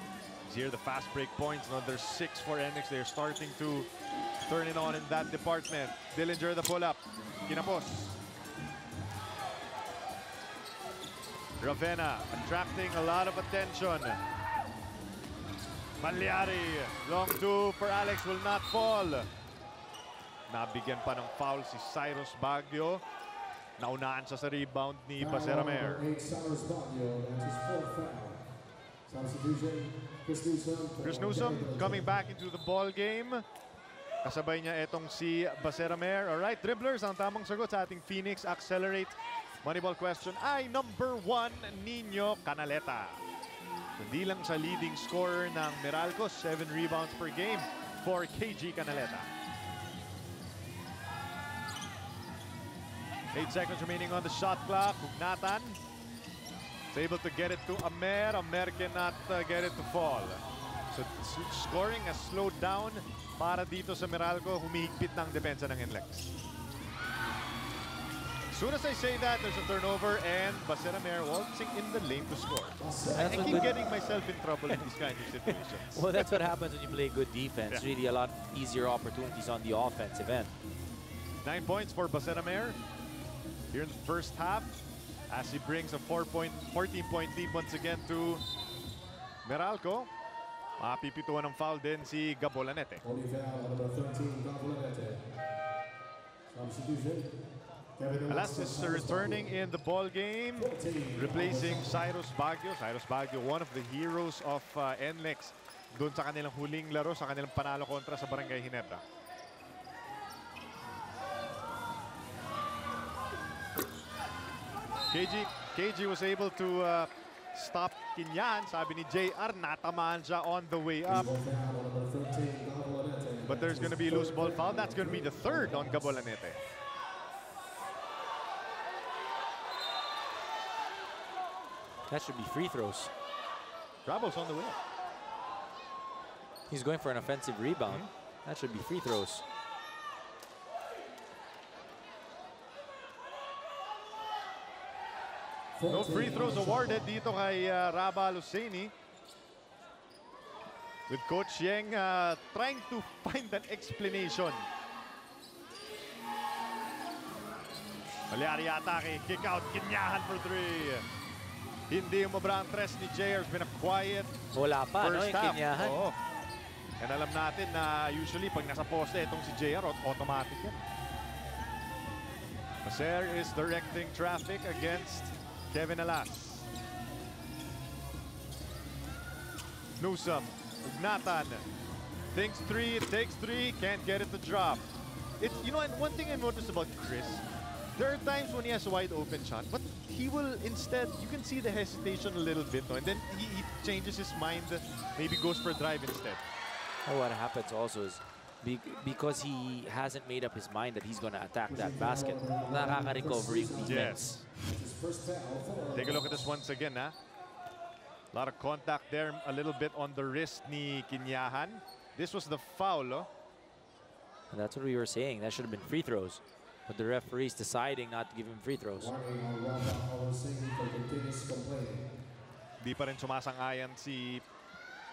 Here the fast break points. Now there's 6 for NLEX. They're starting to turn it on in that department. Dillinger the pull-up. Kinapos. Ravenna attracting a lot of attention. Malyari. Long 2 for Alex will not fall. Nabigyan pa ng foul si Cyrus Baguio. Naunaan siya sa rebound ni Baseramer. Chris Newsom coming back into the ball game. Kasabay niya etong si Baseramer. Alright, dribblers, ang tamang sagot sa ating Phoenix Accelerate Moneyball question ay number 1, Nino Canaleta. Hindi lang sa leading scorer ng Meralco, 7 rebounds per game for KG Canaleta. 8 seconds remaining on the shot clock. Hugnatan is able to get it to Amer. Amer cannot get it to fall. So scoring has slowed down para dito sa Meralco. Humihigpit ng depensa ng NLEX. As soon as I say that, there's a turnover and Baseramer waltzing in the lane to score. I keep getting myself in trouble in these kind of situations. Well, that's what happens when you play good defense. Yeah. Really a lot easier opportunities on the offensive end. 9 points for Baseramer here in the first half as he brings a 14-point lead once again to Meralco. Mapipituan ng foul din si Gabolanete. Alas is returning in the ball game, replacing Cyrus Baguio. Cyrus Baguio, one of the heroes of NLEX doon sa kanilang huling laro, sa kanilang panalo kontra sa Barangay Ginebra. KG was able to stop Kinyan. Sabi ni JR, natamaan siya on the way up. But there's going to be a loose ball foul. That's going to be the third on Gabolanete. That should be free throws. Bravo's on the way. He's going for an offensive rebound. That should be free throws. No free throws awarded dito kay Raba Luceni. With Coach Yeng trying to find an explanation. Malyari atake, kick out, Kinyahan for three. Hindi umabra ang tres ni JR. It's been a quiet Wala pa, no, first yung half. Kinyahan. Oo. And alam natin na usually pag nasa poste itong si JR, automatic yan. Maser is directing traffic against Kevin Alas. Newsome, Ugnatan, thinks three, it takes three, can't get it to drop. It's, you know, and one thing I noticed about Chris, there are times when he has a wide open shot, but he will instead, you can see the hesitation a little bit, no? And then he changes his mind, maybe goes for a drive instead. Oh, what happens also is because he hasn't made up his mind that he's going to attack that basket, nakaka-recover yung defense. Yes. Take a look at this once again, huh? A lot of contact there, a little bit on the wrist ni Kinyahan. This was the foul, oh. And that's what we were saying. That should have been free throws. But the referee's deciding not to give him free throws. Di pa rin sumasang-ayan si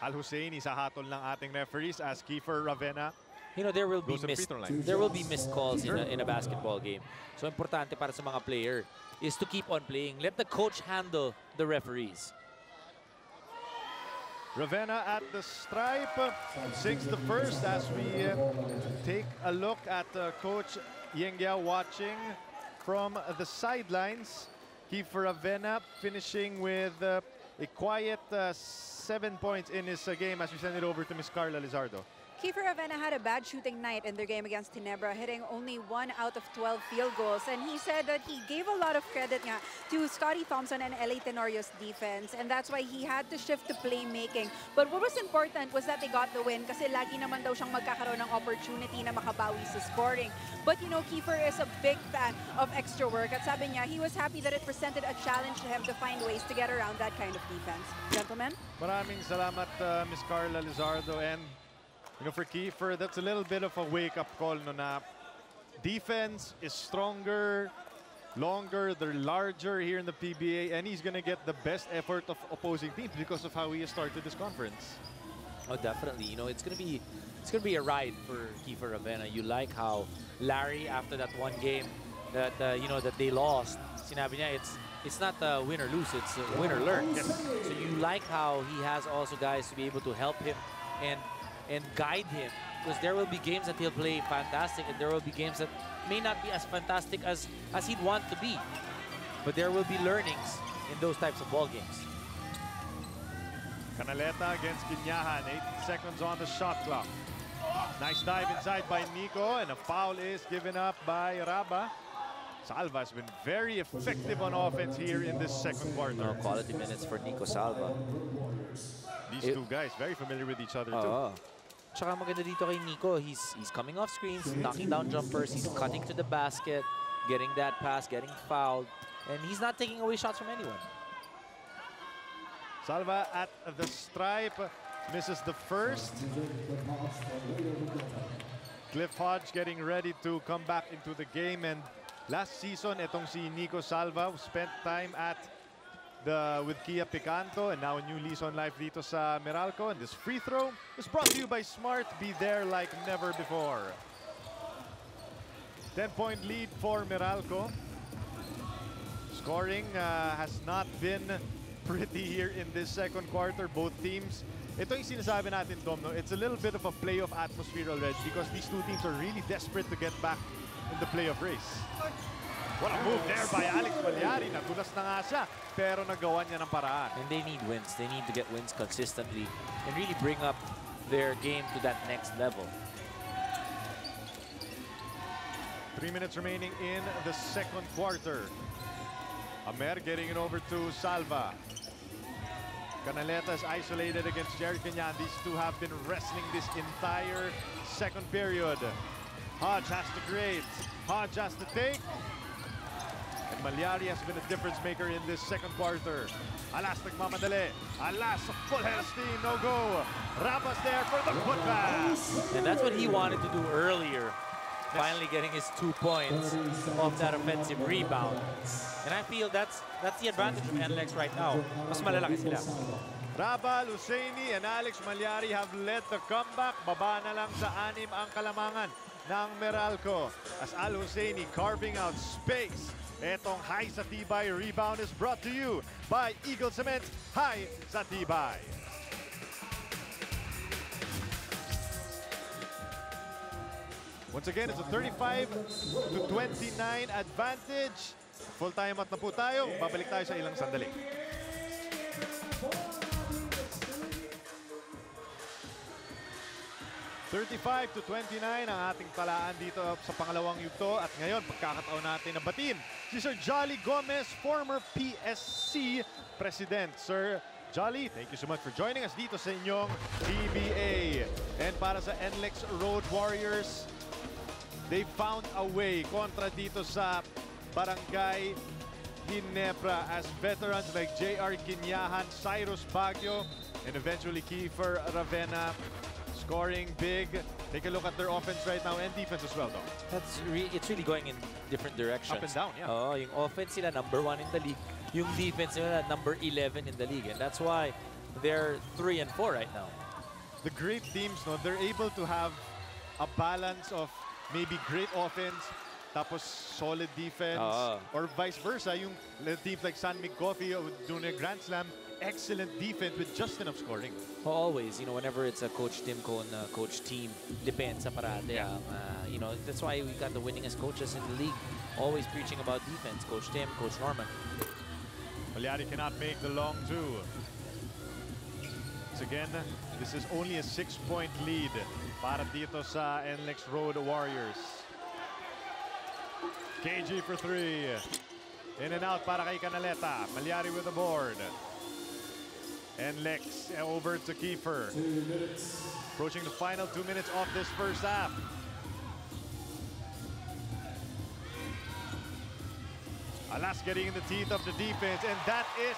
Al-Husseini sa hatol ng ating referees as Kiefer Ravenna. You know, there will be Goes to the free throw line. there will be missed calls in a basketball game. So importante para sa mga player is to keep on playing. Let the coach handle the referees. Ravenna at the stripe, sinks the first as we take a look at Coach Yengia watching from the sidelines. Kiefer Ravenna finishing with a quiet 7 points in his game as we send it over to Miss Carla Lizardo. Kiefer Ravenna had a bad shooting night in their game against Ginebra, hitting only 1 out of 12 field goals. And he said that he gave a lot of credit nga to Scotty Thompson and LA Tenorio's defense. And that's why he had to shift to playmaking. But what was important was that they got the win kasi lagi naman daw siyang magkakaroon ng opportunity na makabawi sa scoring. But you know, Kiefer is a big fan of extra work. At sabi niya, he was happy that it presented a challenge to him to find ways to get around that kind of defense. Gentlemen? Maraming salamat Miss Carla Lizardo. And you know, for Kiefer, that's a little bit of a wake-up call, no, na defense is stronger, longer, they're larger here in the PBA, and he's gonna get the best effort of opposing teams because of how he has started this conference. Oh, definitely. You know, it's gonna be a ride for Kiefer Ravenna. You like how Larry, after that one game that you know that they lost, sinabi niya it's not win or lose, it's win or learn. Yes. So you like how he has also guys to be able to help him and guide him, because there will be games that he'll play fantastic and there will be games that may not be as fantastic as he'd want to be, but there will be learnings in those types of ball games. Canaleta against Kinyahan, 8 seconds on the shot clock. Nice dive inside by Nico, and a foul is given up by Raba. Salva has been very effective on offense here in this second quarter. No, quality minutes for Nico Salva. These two guys very familiar with each other too. Tsaka maganda dito kay Nico, he's coming off screens, knocking down jumpers, he's cutting to the basket, getting that pass, getting fouled, and he's not taking away shots from anyone. Salva at the stripe, misses the first. Cliff Hodge getting ready to come back into the game, and last season itong si Nico Salva spent time with Kia Picanto, and now a new lease on life dito sa Meralco. And this free throw is brought to you by Smart. Be there like never before. 10-point lead for Meralco. Scoring has not been pretty here in this second quarter. Both teams. Ito yung sinasabi natin, Dom, no? It's a little bit of a playoff atmosphere already because these two teams are really desperate to get back in the playoff race. What a move there by Alex Malyari. Nadulas na nga siya, pero nagawa niya ng paraan. And they need wins. They need to get wins consistently and really bring up their game to that next level. 3 minutes remaining in the second quarter. Amer getting it over to Salva. Canaleta is isolated against Jerry Canyan. These two have been wrestling this entire second period. Hodge has to create. Hodge has to take. And Malyari has been a difference maker in this second quarter. Alas nagmamadali. Alas, full head of steam, no go. Rapas there for the putback. And that's what he wanted to do earlier. Finally getting his 2 points off that offensive rebound. And I feel that's the advantage of NLEX right now. Mas malalaki sila. Rabal, Husseini, and Alex Malyari have led the comeback. Baba na lang sa 6 ang kalamangan ng Meralco. As Al Husseini carving out space. Etong high sa tibay rebound is brought to you by Eagle Cement. High sa tibay. Once again, it's a 35-29 advantage. Full time out na po tayo. Babalik tayo sa ilang sandali. (35-29) ang ating talaan dito sa pangalawang yugto. At ngayon, pagkakataon natin na batiin si Sir Jolly Gomez, former PSC President. Sir Jolly, thank you so much for joining us dito sa inyong PBA. And para sa NLEX Road Warriors, they found a way kontra dito sa Barangay Ginebra as veterans like J.R. Quinyahan, Cyrus Baguio, and eventually Kiefer Ravena scoring big. Take a look at their offense right now and defense as well, though. It's really going in different directions. Up and down, yeah. Oh, yung offense sila number 1 in the league. Yung defense nila number 11 in the league. And that's why they're 3 and 4 right now. The great teams, no, they're able to have a balance of maybe great offense, tapos solid defense, or vice versa. Yung teams like San Mig Coffee doing a Grand Slam, excellent defense with just enough scoring. Always, you know, whenever it's a Coach Tim Cone coach team, depends sa parate. Yeah. You know, that's why we got the winningest coaches in the league. Always preaching about defense. Coach Tim, Coach Norman. Malyari cannot make the long two. So again, this is only a 6-point lead para dito sa NLEX Road Warriors. KG for 3. In and out para kay Canaleta. Malyari with the board. NLEX over to Kiefer. Approaching the final 2 minutes of this first half. Alas getting in the teeth of the defense, and that is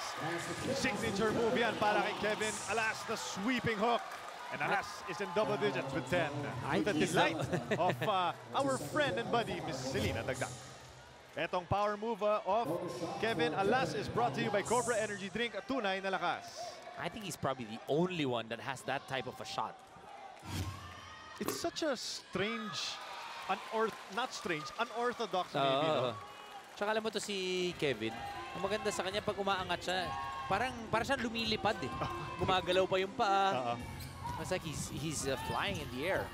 signature move yan para kay Kevin Alas, the sweeping hook. And Alas is in double digits with 10. To the delight of our friend and buddy, Miss Selena Dagdag. Etong power move of Kevin Alas is brought to you by Cobra Energy Drink, tunay na lakas. I think he's probably the only one that has that type of a shot. It's such a strange, unorthodox maybe, no? Tsaka alam mo to si Kevin, ang maganda sa kanya pag umaangat siya, parang siyang lumilipad eh. Gumagalaw pa yung paa. It's like he's flying in the air.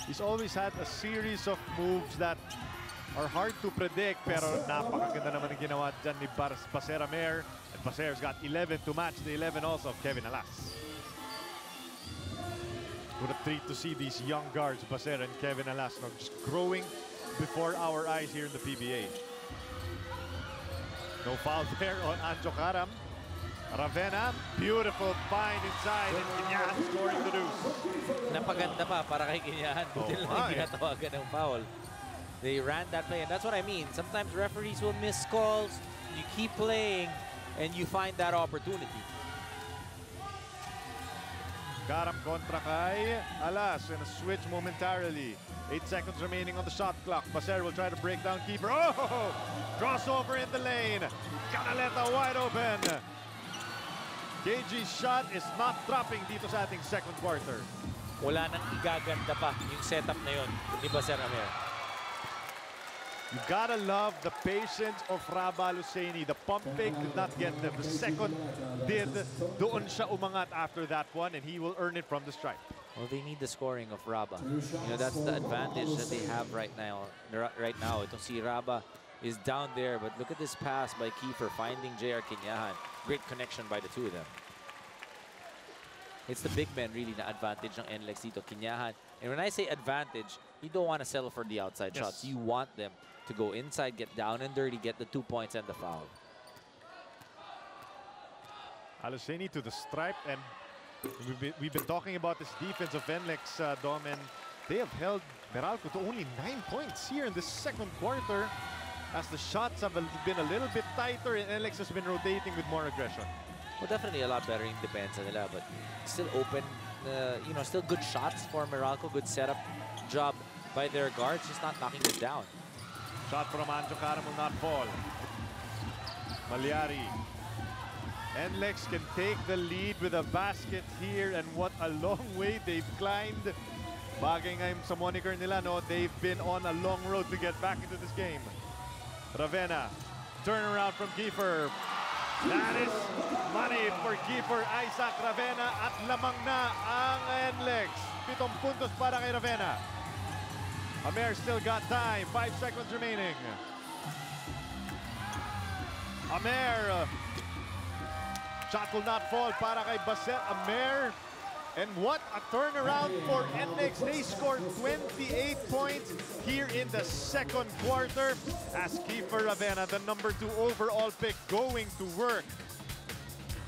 He's always had a series of moves that are hard to predict, pero napakaganda naman ang ginawa dyan ni Baser Amer. And Baser's got 11 to match the 11 also of Kevin Alas. What a treat to see these young guards, Baser and Kevin Alas, just growing before our eyes here in the PBA. No foul there on Anjo Karam. Ravena, beautiful find inside, and Quinyahan scoring the deuce. Napaganda pa para kay Quinyahan. Buti lang hindi natawagan ng foul. They ran that play, and that's what I mean. Sometimes referees will miss calls. You keep playing, and you find that opportunity. Karam kontra kay Alas and a switch momentarily. 8 seconds remaining on the shot clock. Baser will try to break down keeper. Oh! Crossover in the lane. Canaleta wide open. KG's shot is not dropping dito sa ating second quarter. Wala nang igaganda pa yung setup na yun ni Baser Amer. You gotta love the patience of Raba Luceni. The pump fake did not get them. The second did. Doon siya umangat after that one, and he will earn it from the stripe. Well, they need the scoring of Raba. You know, that's the advantage that they have right now. Itong si Raba is down there, but look at this pass by Kiefer finding JR Kinyahan. Great connection by the two of them. It's the big man really na advantage ng NLEX dito, Kinyahan. And when I say advantage, you don't want to settle for the outside shots. You want them to go inside, get down and dirty, get the 2 points and the foul. Aluseni to the stripe, and we've been talking about this defense of NLEX, Dom, and they have held Meralco to only 9 points here in the second quarter, as the shots have been a little bit tighter and NLEX has been rotating with more aggression. Well, definitely a lot better in defense nila, but still open, you know, still good shots for Meralco, good setup job by their guards, just not knocking it down. Shot from Anjo Karam will not fall. Malyari. NLEX can take the lead with a basket here, and what a long way they've climbed. Bagay ngayon sa moniker nila, no? They've been on a long road to get back into this game. Ravenna, turnaround from Kiefer. That is money for Kiefer Isaac Ravenna, at lamang na ang NLEX. 7 puntos para kay Ravenna. Amer still got time. 5 seconds remaining. Amer. Shot will not fall para kay Baser Amer. And what a turnaround for NLEX. They scored 28 points here in the second quarter, as Kiefer Ravenna, the #2 overall pick, going to work.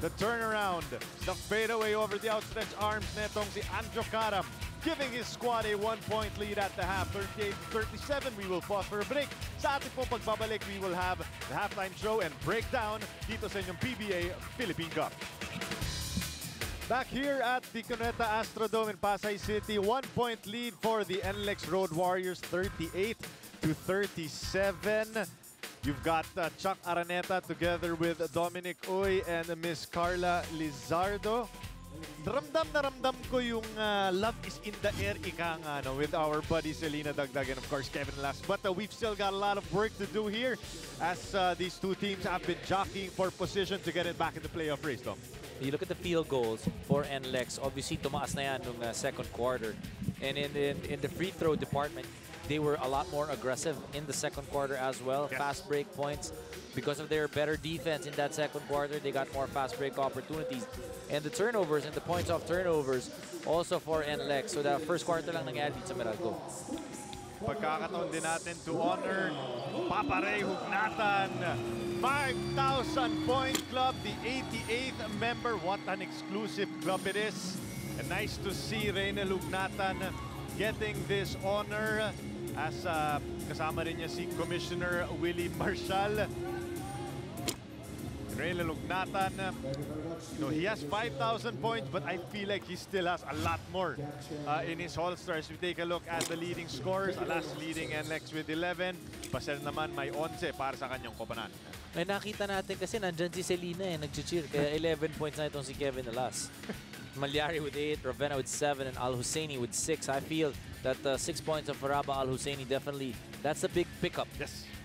The turnaround, the fadeaway over the outstretched arms netong si Anjo Karam, giving his squad a 1-point lead at the half. 38-37, we will pause for a break. Sa ating pong pagbabalik, we will have the halftime show and breakdown dito sa inyong PBA Philippine Cup. Back here at the Cuneta Astrodome in Pasay City, 1-point lead for the NLEX Road Warriors, 38-37. You've got Chuck Araneta together with Dominic Uy and Miss Carla Lizardo. Ramdam na ramdam ko yung love is in the air, ika nga, no, with our buddy Selena Dagdag and of course Kevin Las. But we've still got a lot of work to do here, as these two teams have been jockeying for position to get it back in the playoff race, Tom. You look at the field goals for NLEX. Obviously, tumaas na yan nung second quarter. And in the free throw department, they were a lot more aggressive in the second quarter as well. Yes. Fast break points. Because of their better defense in that second quarter, they got more fast break opportunities. And the turnovers and the points off turnovers also for NLEX. So the first quarter lang nangyari sa Meralco. Pagkakataon din natin to honor Papa Ray Hugnatan. 5,000 point club, the 88th member. What an exclusive club it is. And nice to see Reynel Hugnatan getting this honor, as kasama rin niya si Commissioner Willie Marshall. Reynel Hugnatan, you know, he has 5,000 points, but I feel like he still has a lot more in his holster. As we take a look at the leading scorers, Alas leading NLEX with 11. Baser naman may 11 para sa kanyang koponan. Ay, nakita natin kasi nandyan si Selena nag-cheer. Kaya 11 points na itong si Kevin Alas. Malyari with 8, Ravenna with 7, and Al Husseini with 6. I feel that 6 points of Faraba Al Husseini, definitely, that's a big pickup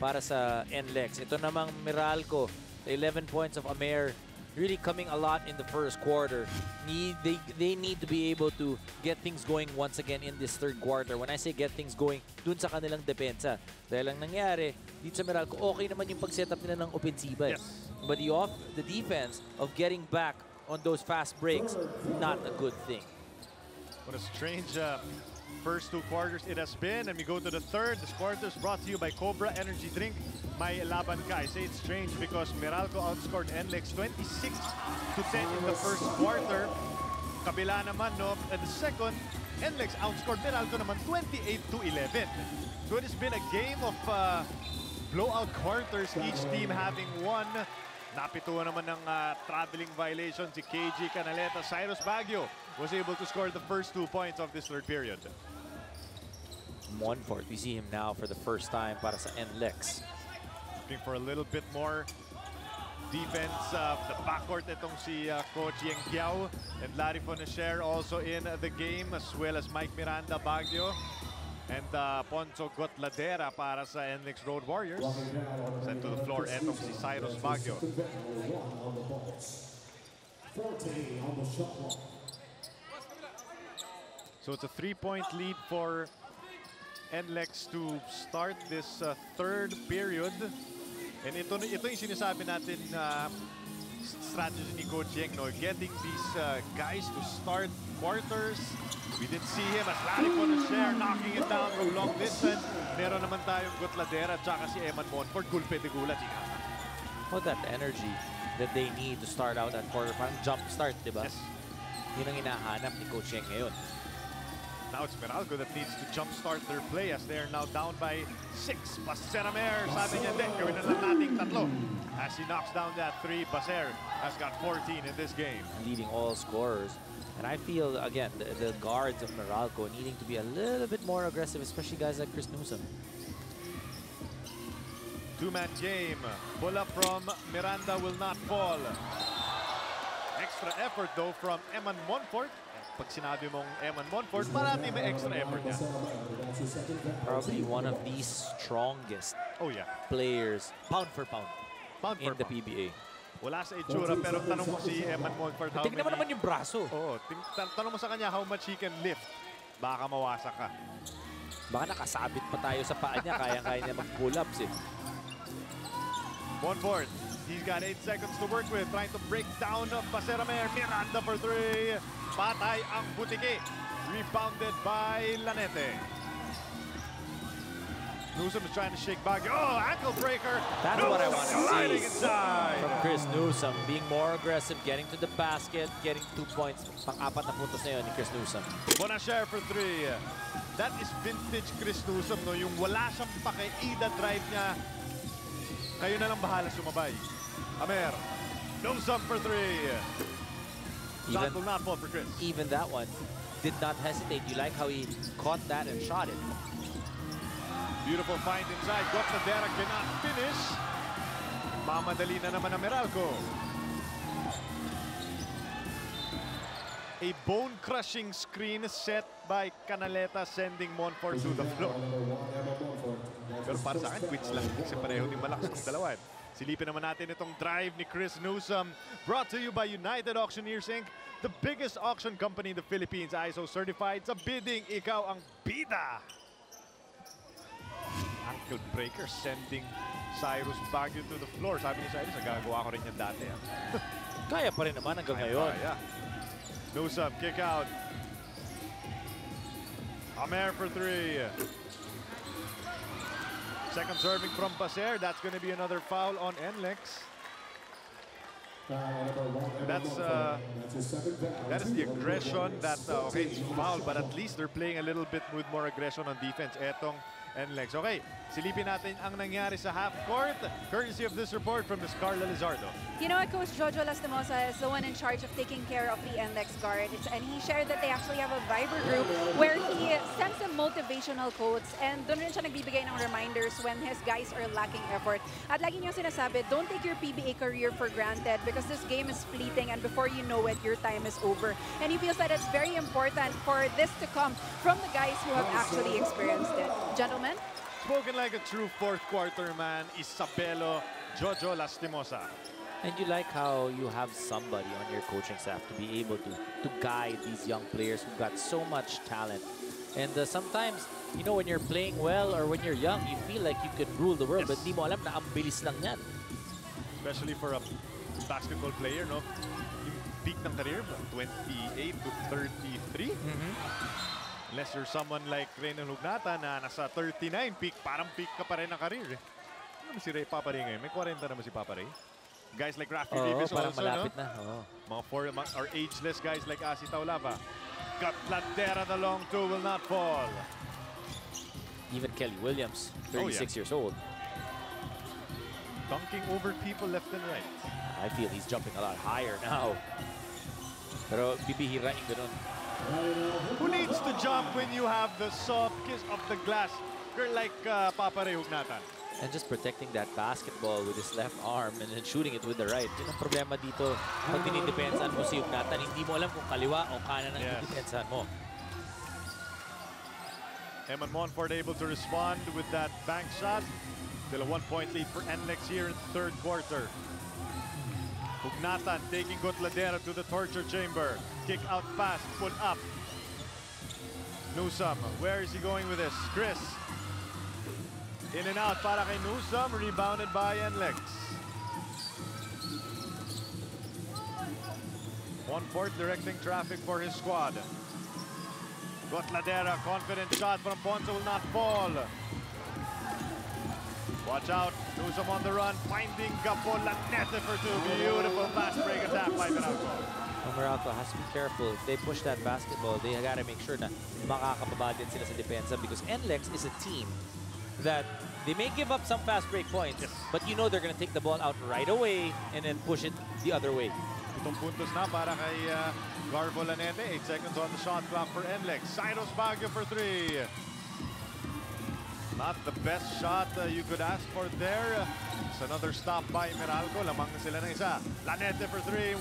para sa NLEX. Ito namang Meralco, the 11 points of Amer, really coming a lot in the first quarter. They need to be able to get things going once again in this third quarter. When I say get things going, dun sa kanilang depensa. Dahil ang nangyari, dito sa Meralco, okay naman yung pag-setup nila ng opensiba. But the defense of getting back on those fast breaks, not a good thing. What a strange first 2 quarters it has been. And we go to the third. This quarter is brought to you by Cobra Energy Drink. May laban ka. I say it's strange because Meralco outscored NLEX 26-10 in the first quarter. Kabila naman, no? And the second, NLEX outscored Meralco naman 28-11. So it has been a game of blowout quarters, each team having won. Napituan naman ng traveling violation si KG Canaleta. Cyrus Baguio was able to score the first 2 points of this third period. Monfort, we see him now for the first time para sa NLEX. Looking for a little bit more defense. The backcourt itong si Coach Yeng Kiao and Larry Fonacher also in the game, as well as Mike Miranda Baguio and Ponzo Gotladera para sa NLEX Road Warriors. Sent to the floor etong si Cyrus Baguio. So it's a 3-point lead for NLEX to start this third period. And ito yung sinasabi natin strategy ni Coach Yeng, no? Getting these guys to start quarters. We did see him as Larry Fonacher knocking it down from long distance. Meron naman tayong Gotladera at saka si Eman Monfort. Gulpe de gulat. Oh, that energy that they need to start out at quarter, parang jump start, di ba? Yes. Yun ang hinahanap ni Coach Yeng ngayon. Now it's Meralco that needs to jumpstart their play as they're now down by 6. Baseramer, sabi niya, gawin na lang nating tatlo. As he knocks down that 3, Baser has got 14 in this game. Leading all scorers. And I feel, again, the guards of Meralco needing to be a little bit more aggressive, especially guys like Chris Newsom. Two-man game. Pull up from Miranda will not fall. Extra effort though from Eman Monfort. Pag sinabi mong Eman Monfort, marami may extra effort niya. Probably one of the strongest players, pound for pound, in the PBA. Wala sa itsura, pero tanong mo si Eman Monfort. Tingnan mo naman yung braso. Oo, tanong mo sa kanya how much he can lift. Baka mawasak ka. Baka nakasabit pa tayo sa paa niya, kaya-kaya niya mag-pull-ups eh. Monfort, he's got 8 seconds to work with, trying to break down Baseramer. Miranda for 3. Patay ang butiki. Rebounded by Lanete. Newsom is trying to shake Baguio. Oh, ankle breaker. That's what I want to see inside. From Chris Newsom. Being more aggressive, getting to the basket, getting 2 points. Pang-apat na puntos na yun ni Chris Newsom. Fonacher for 3. That is vintage Chris Newsom, no? Yung wala siyang paki-ida drive niya. Kayo na lang bahala sumabay. Amer. Newsom for 3. Shot will not fall for Chris. Even that one did not hesitate. You like how he caught that and shot it. Beautiful find inside. Gotladera cannot finish. Mamadali na naman ang Meralco. A bone-crushing screen set by Canaleta, sending Monfort to the floor. Pero para sa akin, quits lang. Kasi pareho din malakas ng dalawa. Silipin naman natin itong drive ni Chris Newsom. Brought to you by United Auctioneers Inc., the biggest auction company in the Philippines. ISO certified. Sa bidding, ikaw ang bida. Ankle breaker sending Cyrus Baguio to the floor. Sabi ni Cyrus, nagagawa ko rin yan dati. Kaya pa rin naman hanggang ngayon. Newsom, kick out. Amer for 3. Second serving from Baser. That's going to be another foul on NLEX. That is the aggression that, okay, it's foul, but at least they're playing a little bit with more aggression on defense. Etong NLEX. Okay, silipin natin ang nangyari sa half court, courtesy of this report from Ms. Carla Lizardo. You know what, Coach Jojo Lastimosa is the one in charge of taking care of the NLEX guard. And he shared that they actually have a Viber group where he sends them motivational quotes and doon rin siya nagbibigay ng reminders when his guys are lacking effort. At lagi niyang sinasabi, don't take your PBA career for granted because this game is fleeting and before you know it, your time is over. And he feels that it's very important for this to come from the guys who have actually experienced it. Gentlemen? Spoken like a true fourth quarter man, Isabelo Jojo Lastimosa. And you like how you have somebody on your coaching staff to be able to guide these young players who've got so much talent. And sometimes, you know, when you're playing well or when you're young, you feel like you can rule the world, but di mo alam na ang bilis lang yan. Especially for a basketball player, no? Yung peak ng career, 28 to 33. Unless you're someone like Renan Lugnata na nasa 39 peak, parang peak ka pa rin ng career. Ano si Ray Papa Ray ngayon? May 40 naman si Papa Ray. Guys like Rafi Davis also, malapit no? Na. Mga or ageless guys like Asi Taulava. Gotladera, the long two will not fall. Even Kelly Williams, 36 years old. Dunking over people left and right. I feel he's jumping a lot higher now. Pero bibihira yung ganun. Who needs to jump when you have the soft kiss of the glass? Girl like Papa Ray Hugnatan. And just protecting that basketball with his left arm and then shooting it with the right. Yun ang problema dito. Pag dinidepensahan mo si Hugnatan, hindi mo alam kung kaliwa o kanan ang dinidepensahan mo. Eman Monfort able to respond with that bank shot. Still a 1-point lead for NLEX here in the third quarter. Hugnatan taking Gotladera to the torture chamber. Kick out pass, put up. Newsome, where is he going with this? Chris. In and out para kay Newsome, rebounded by NLEX. Monfort directing traffic for his squad. Gotladera, confident shot from Ponce will not fall. Watch out, Newsome on the run, finding Gapolanete for two. Beautiful fast break attack by Meralco. Meralco has to be careful. If they push that basketball, they gotta make sure na makakababa din sila sa depensa because NLEX is a team that they may give up some fast break points, but you know they're gonna take the ball out right away and then push it the other way. Itong puntos na para kay Garbo Lanete. 8 seconds on the shot clock for NLEX. Cyrus Baguio for three. Not the best shot you could ask for there. It's another stop by Meralco. Lamang na sila ng isa. Lanete for three.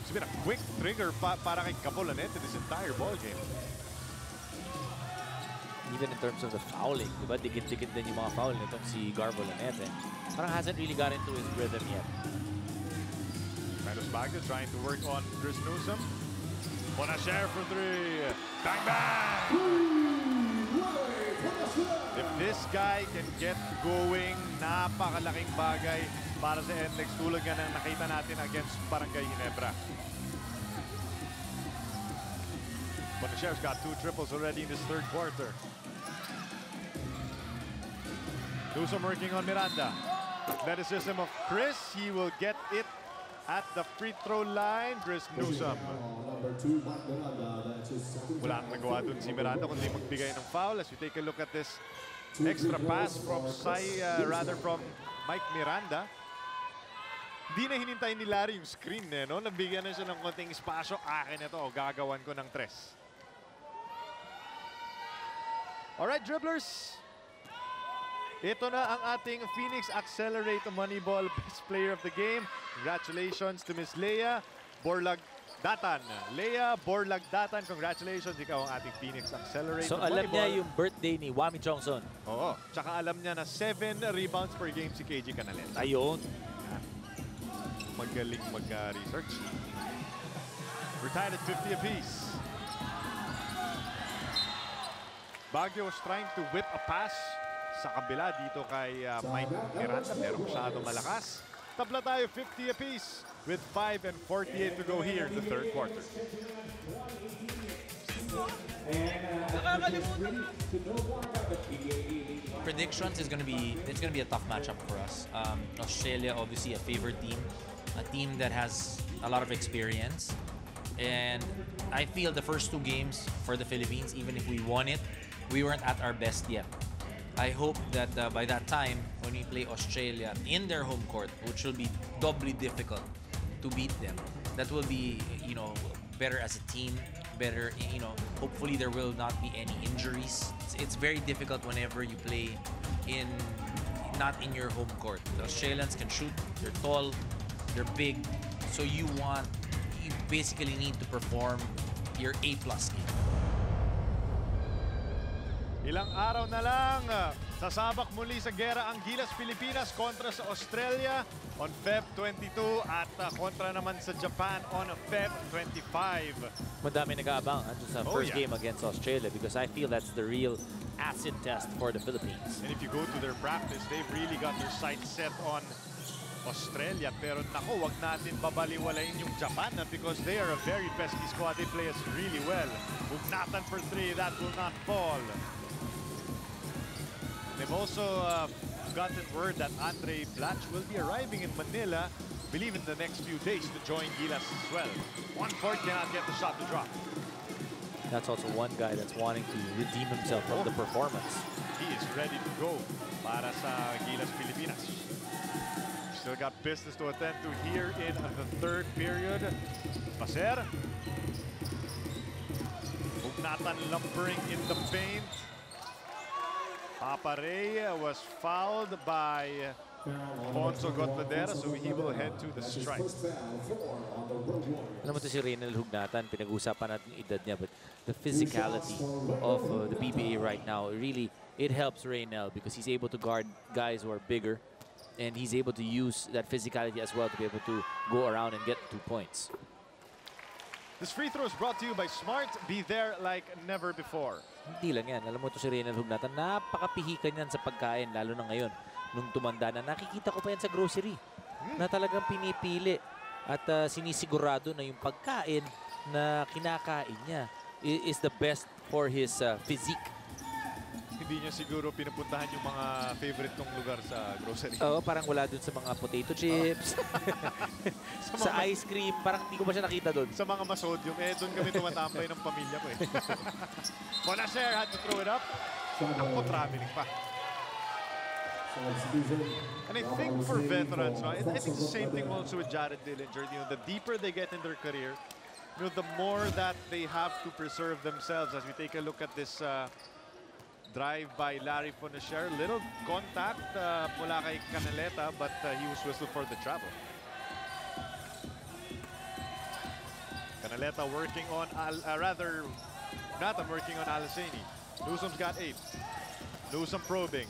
It's been a quick trigger para kay Gapo Lanete this entire ball game. Even in terms of the fouling, diba? Dikit-dikit din yung mga foul nitong si Garbo Lanete. Parang hasn't really got into his rhythm yet. Cyrus Baguio trying to work on Chris Newsome. Bonashare for three. Bang, bang! If this guy can get going, napakalaking bagay para sa NLEX tulad nga ng nakita natin against Barangay Ginebra. Bonashare's got 2 triples already in this third quarter. Newsome working on Miranda. Athleticism of Chris. He will get it at the free throw line. Chris Newsome. Wala nang nagawa dun si Miranda kundi magbigay ng foul. As we take a look at this extra pass from from Mike Miranda. Di na hinintay ni Larry yung screen no? Nabigyan na siya ng konting espasyo. Akin ito, gagawan ko ng tres. Alright, dribblers. Ito na ang ating Phoenix Accelerate Moneyball Best Player of the Game. Congratulations to Miss Leia Borlagdatan. Leia Borlagdatan, congratulations. Ikaw ang ating Phoenix Accelerate So Moneyball. alam niya yung birthday ni Wami Chongson. Oo. Tsaka alam niya na 7 rebounds per game si KG Canales. Ayun. Magaling mag-research. We're tied at 50 apiece. Baguio was trying to whip a pass sa kabila dito kay Mike Miranda, pero masyado malakas. Tabla tayo 50 apiece with 5:48 to go here in the third quarter. Predictions is going to be a tough matchup for us. Australia obviously a favored team, a team that has a lot of experience, and I feel the first 2 games for the Philippines, even if we won it, we weren't at our best yet. I hope that by that time, when we play Australia in their home court, which will be doubly difficult to beat them, that will be, better as a team, better, hopefully there will not be any injuries. It's very difficult whenever you play not in your home court. The Australians can shoot, they're tall, they're big, so you basically need to perform your A+ game. Ilang araw na lang, sasabak muli sa gera ang Gilas Pilipinas kontra sa Australia on Feb 22 at kontra naman sa Japan on Feb 25. Madami nag-aabang sa first game against Australia because I feel that's the real acid test for the Philippines. And if you go to their practice, they've really got their sights set on Australia. Pero nako, wag natin babaliwalain yung Japan because they are a very pesky squad. They play us really well. Hugnatan for 3, that will not fall. They've also gotten word that Andre Blatch will be arriving in Manila, believe in the next few days to join Gilas as well. Monfort cannot get the shot to drop. That's also one guy that's wanting to redeem himself from the performance. He is ready to go para sa Gilas Pilipinas. Still got business to attend to here in the third period. Paser. Hugnatan lumbering in the paint. Paparay was fouled by Ponzo Gotladera, so he will head to the strike. Alam mo ito si Reynel Hugnatan, pinag-usapan natin yung edad niya, but the physicality of the PBA right now, really, it helps Reynel because he's able to guard guys who are bigger, and he's able to use that physicality as well to be able to go around and get 2 points. This free throw is brought to you by Smart. Be there like never before. Hindi lang yan. Alam mo ito si Reynel Hugnatan, napakapihikan yan sa pagkain, lalo na ngayon. Nung tumanda na, nakikita ko pa yan sa grocery na talagang pinipili at sinisigurado na yung pagkain na kinakain niya is the best for his physique. Hindi niya siguro pinupuntahan yung mga favorite kong lugar sa grocery. Oo, parang wala dun sa mga potato chips, sa ice cream, parang hindi ko ba siya nakita dun. Sa mga masodium, doon kami tumatambay ng pamilya ko eh. Bonacer had to throw it up. Ako, traveling pa. And I think for veterans, I think the same thing also with Jared Dillinger. You know, the deeper they get in their career, you know, the more that they have to preserve themselves. As we take a look at this drive by Larry Fonacher, little contact mula kay Canaleta, but he was whistled for the travel. Canaleta working on, Nathan working on Alasani. Newsom's got 8. Newsom probing.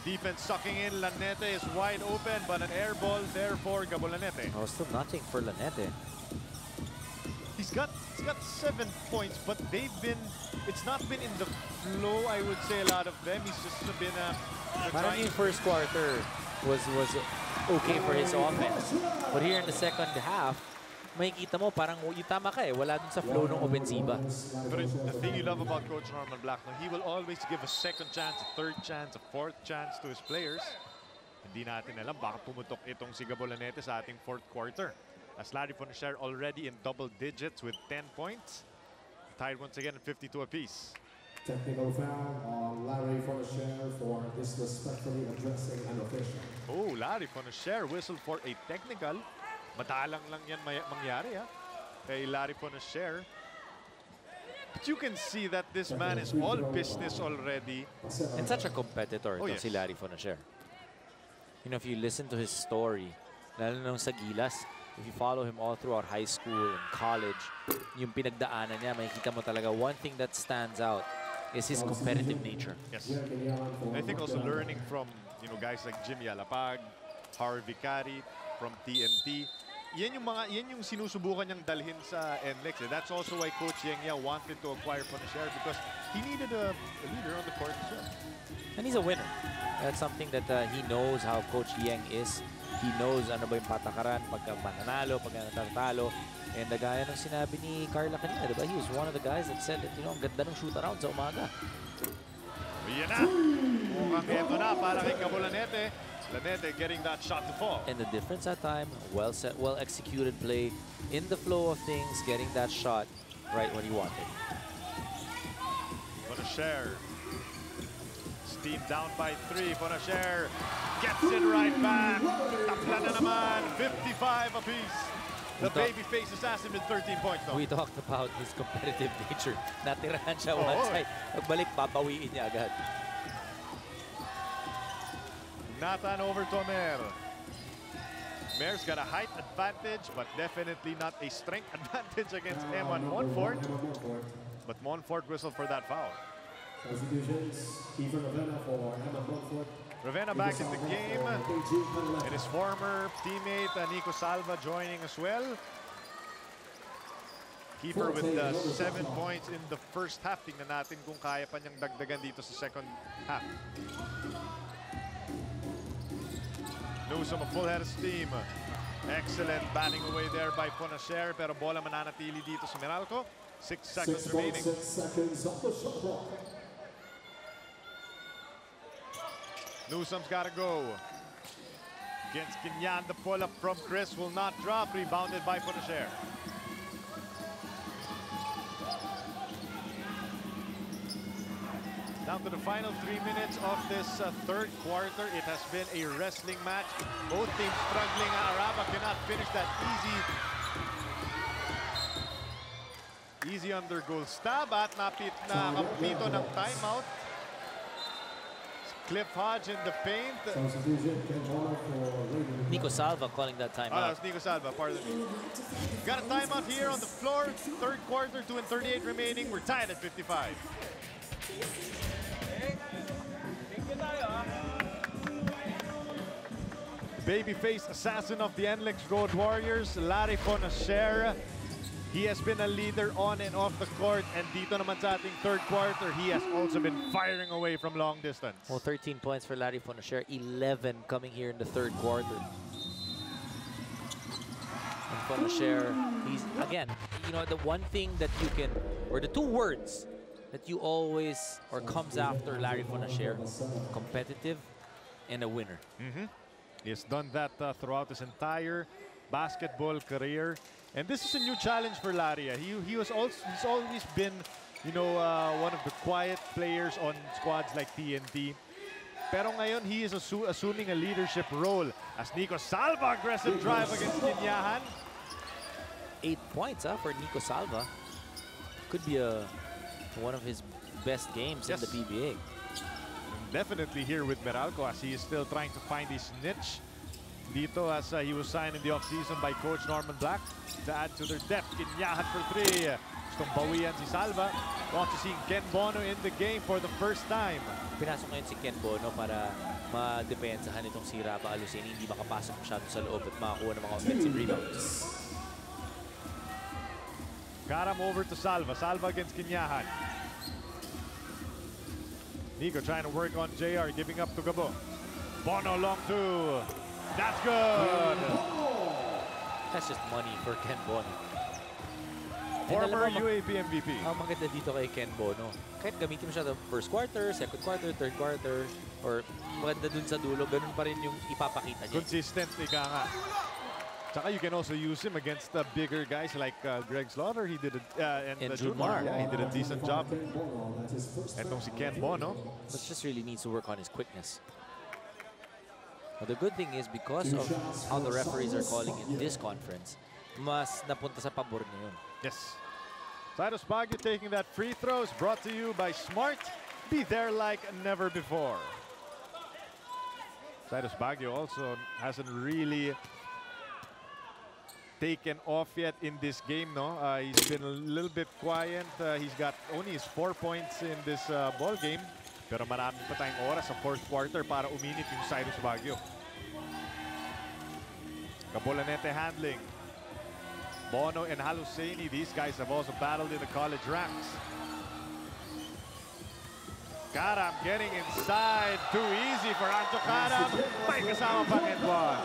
Defense sucking in. Lanete is wide open, but an air ball there for Gabolanete. Oh, still nothing for Lanete. He's got 7 points, but it's not been in the flow, I would say, a lot of them. He's just been Parang yung first quarter was okay for his offense. But here in the second half, makikita mo parang yung tama ka eh, wala dun sa flow ng ofensiba. But the thing you love about Coach Norman Black, he will always give a second chance, a third chance, a fourth chance to his players. Hindi natin alam, baka pumutok itong si Gabolanete sa ating fourth quarter. As Larry Fonacher already in double digits with 10 points. Tied once again at 52 apiece. Technical foul on Larry Fonacher for disrespectfully addressing an official. Oh, Larry Fonacher whistled for a technical. Madalang lang yan mangyari kay Larry Fonacher. But you can see that this man is all business already. And such a competitor Yes. si Larry Fonacher. You know, if you listen to his story, lalo nung sa Gilas, if you follow him all throughout high school and college, yung pinagdaanan niya, makikita mo talaga one thing that stands out is his competitive nature. Yes. I think also learning from, you know, guys like Jimmy Alapag, Harvey Cari from TNT. Yan yung sinusubukan niyang dalhin sa NLEX. That's also why Coach Yeng wanted to acquire Fonacher, because he needed a leader on the court as well. And he's a winner. That's something that he knows how Coach Yeng is. He knows ano ba yung patakaran pagka mananalo, pagka natatalo. And gaya ng sinabi ni Carla kanina, diba? He was one of the guys that said that, you know, ang ganda ng shoot around sa umaga. Yan na! Mukhang eto na para kay Gabolanete. Lanete getting that shot to fall. And the difference at time, well set, well executed play, in the flow of things, getting that shot right when he wanted. Fonacher. Steam down by 3. Fonacher gets it right back. Tapla na naman. 55 apiece. The baby face assassin with 13 points though. We talked about his competitive nature. Natirahan siya one side. Pagbalik, babawiin niya agad. Nathan over to Mer. Mer's got a height advantage, but definitely not a strength advantage against M1 Montfort. But Montfort whistled for that foul. Substitutions, Kiefer Ravenna for Emma Montfort. Ravenna back in the game. And his former teammate, Nico Salva, joining as well. Kiefer with 7 points in the first half. Tingnan natin kung kaya pa niyang dagdagan dito sa second half. Newsom, a full head of steam. Excellent batting away there by Fonacher, pero bola mananatili dito sa Meralco. 6 seconds remaining. 6 seconds on the shot clock. Newsom's got to go. Against Kinyan, the pull-up from Chris will not drop. Rebounded by Fonacher. Down to the final 3 minutes of this third quarter. It has been a wrestling match. Both teams struggling. Araba cannot finish that easy under goal stab at nakampito ng timeout. Cliff Hodge in the paint. Nico Salva calling that timeout. That was Nico Salva, pardon me. Got a timeout here on the floor. Third quarter, 2:38 remaining. We're tied at 55. Babyface assassin of the NLEX Road Warriors, Larry Fonacher. He has been a leader on and off the court, and dito naman sa ating third quarter, he has also been firing away from long distance. Well, 13 points for Larry Fonacher, 11 coming here in the third quarter. And Fonacher, he's, again, you know, the one thing that you can, or the two words that you always, or comes after Larry Fonacher, competitive and a winner. He has done that throughout his entire basketball career. And this is a new challenge for Larry. He's always been, you know, one of the quiet players on squads like TNT. Pero ngayon, he is assuming a leadership role as Nico Salva aggressive drive against Kinyahan. 8 points for Nico Salva. Could be one of his best games in the PBA. Definitely here with Meralco as he is still trying to find his niche. Dito as he was signed in the offseason by Coach Norman Black to add to their depth. Kinyahan for 3. Gustong bawian si Salva. Want to see Ken Bono in the game for the first time. Pinasok ngayon si Ken Bono para ma-depensahan itong si Raba Aluseni. Hindi makapasok masyado sa loob at makakuha ng mga offensive rebounds. Karam over to Salva. Salva against Kinyahan. Nico trying to work on JR, giving up to Gabo. Bono long 2. That's good. That's just money for Ken Bono. Former UAP MVP. Ang maganda dito kay Ken Bono, kahit gamitin mo siya the first quarter, second quarter, third quarter, or maganda dun sa dulo, ganun pa rin yung ipapakita niya. Consistent, ika nga. Tsaka you can also use him against the bigger guys like Greg Slaughter. He did and Junmar. Yeah, he did a decent job. Etong si Ken Bono. But just really needs to work on his quickness. But the good thing is because of how the referees are calling in this conference, mas napunta sa pabor niya yun. Yes. Cyrus Baguio taking that free throws, brought to you by Smart. Be there like never before. Cyrus Baguio also hasn't really taken off yet in this game, no? He's been a little bit quiet. He's got only his 4 points in this ball game. Pero marami pa tayong oras sa fourth quarter para uminit yung Cyrus Baguio. Cabolanete handling. Bono and Haluseni, these guys have also battled in the college ranks. Karam getting inside. Too easy for Anjo Karam. May kasama pang and one.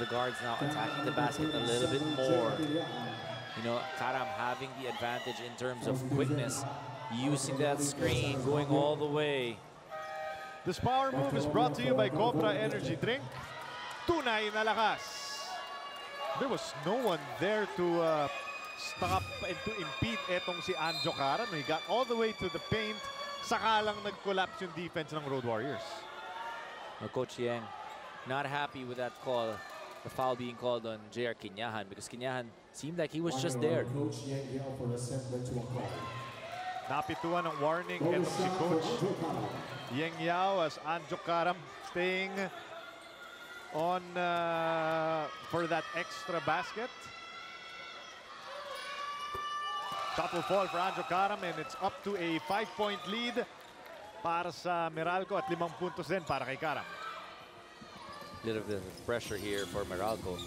The guards now attacking the basket a little bit more. You know, Karam having the advantage in terms of quickness. Using that screen, going all the way. This power move is brought to you by Cobra Energy Drink. Tunay na lakas. There was no one there to stop and to impede etong si Anjo Karam. He got all the way to the paint. Saka lang nag-collapse yung defense ng Road Warriors. Now, Coach Yang, not happy with that call. The foul being called on JR Kinyahan because Kinyahan seemed like he was just there. Napituan ng warning etong si Coach Yeng Yao as Anjo Karam staying on for that extra basket. Shot will fall for Anjo Karam and it's up to a 5-point lead para sa Meralco at 5 puntos din para kay Karam. Little bit of pressure here for Meralco.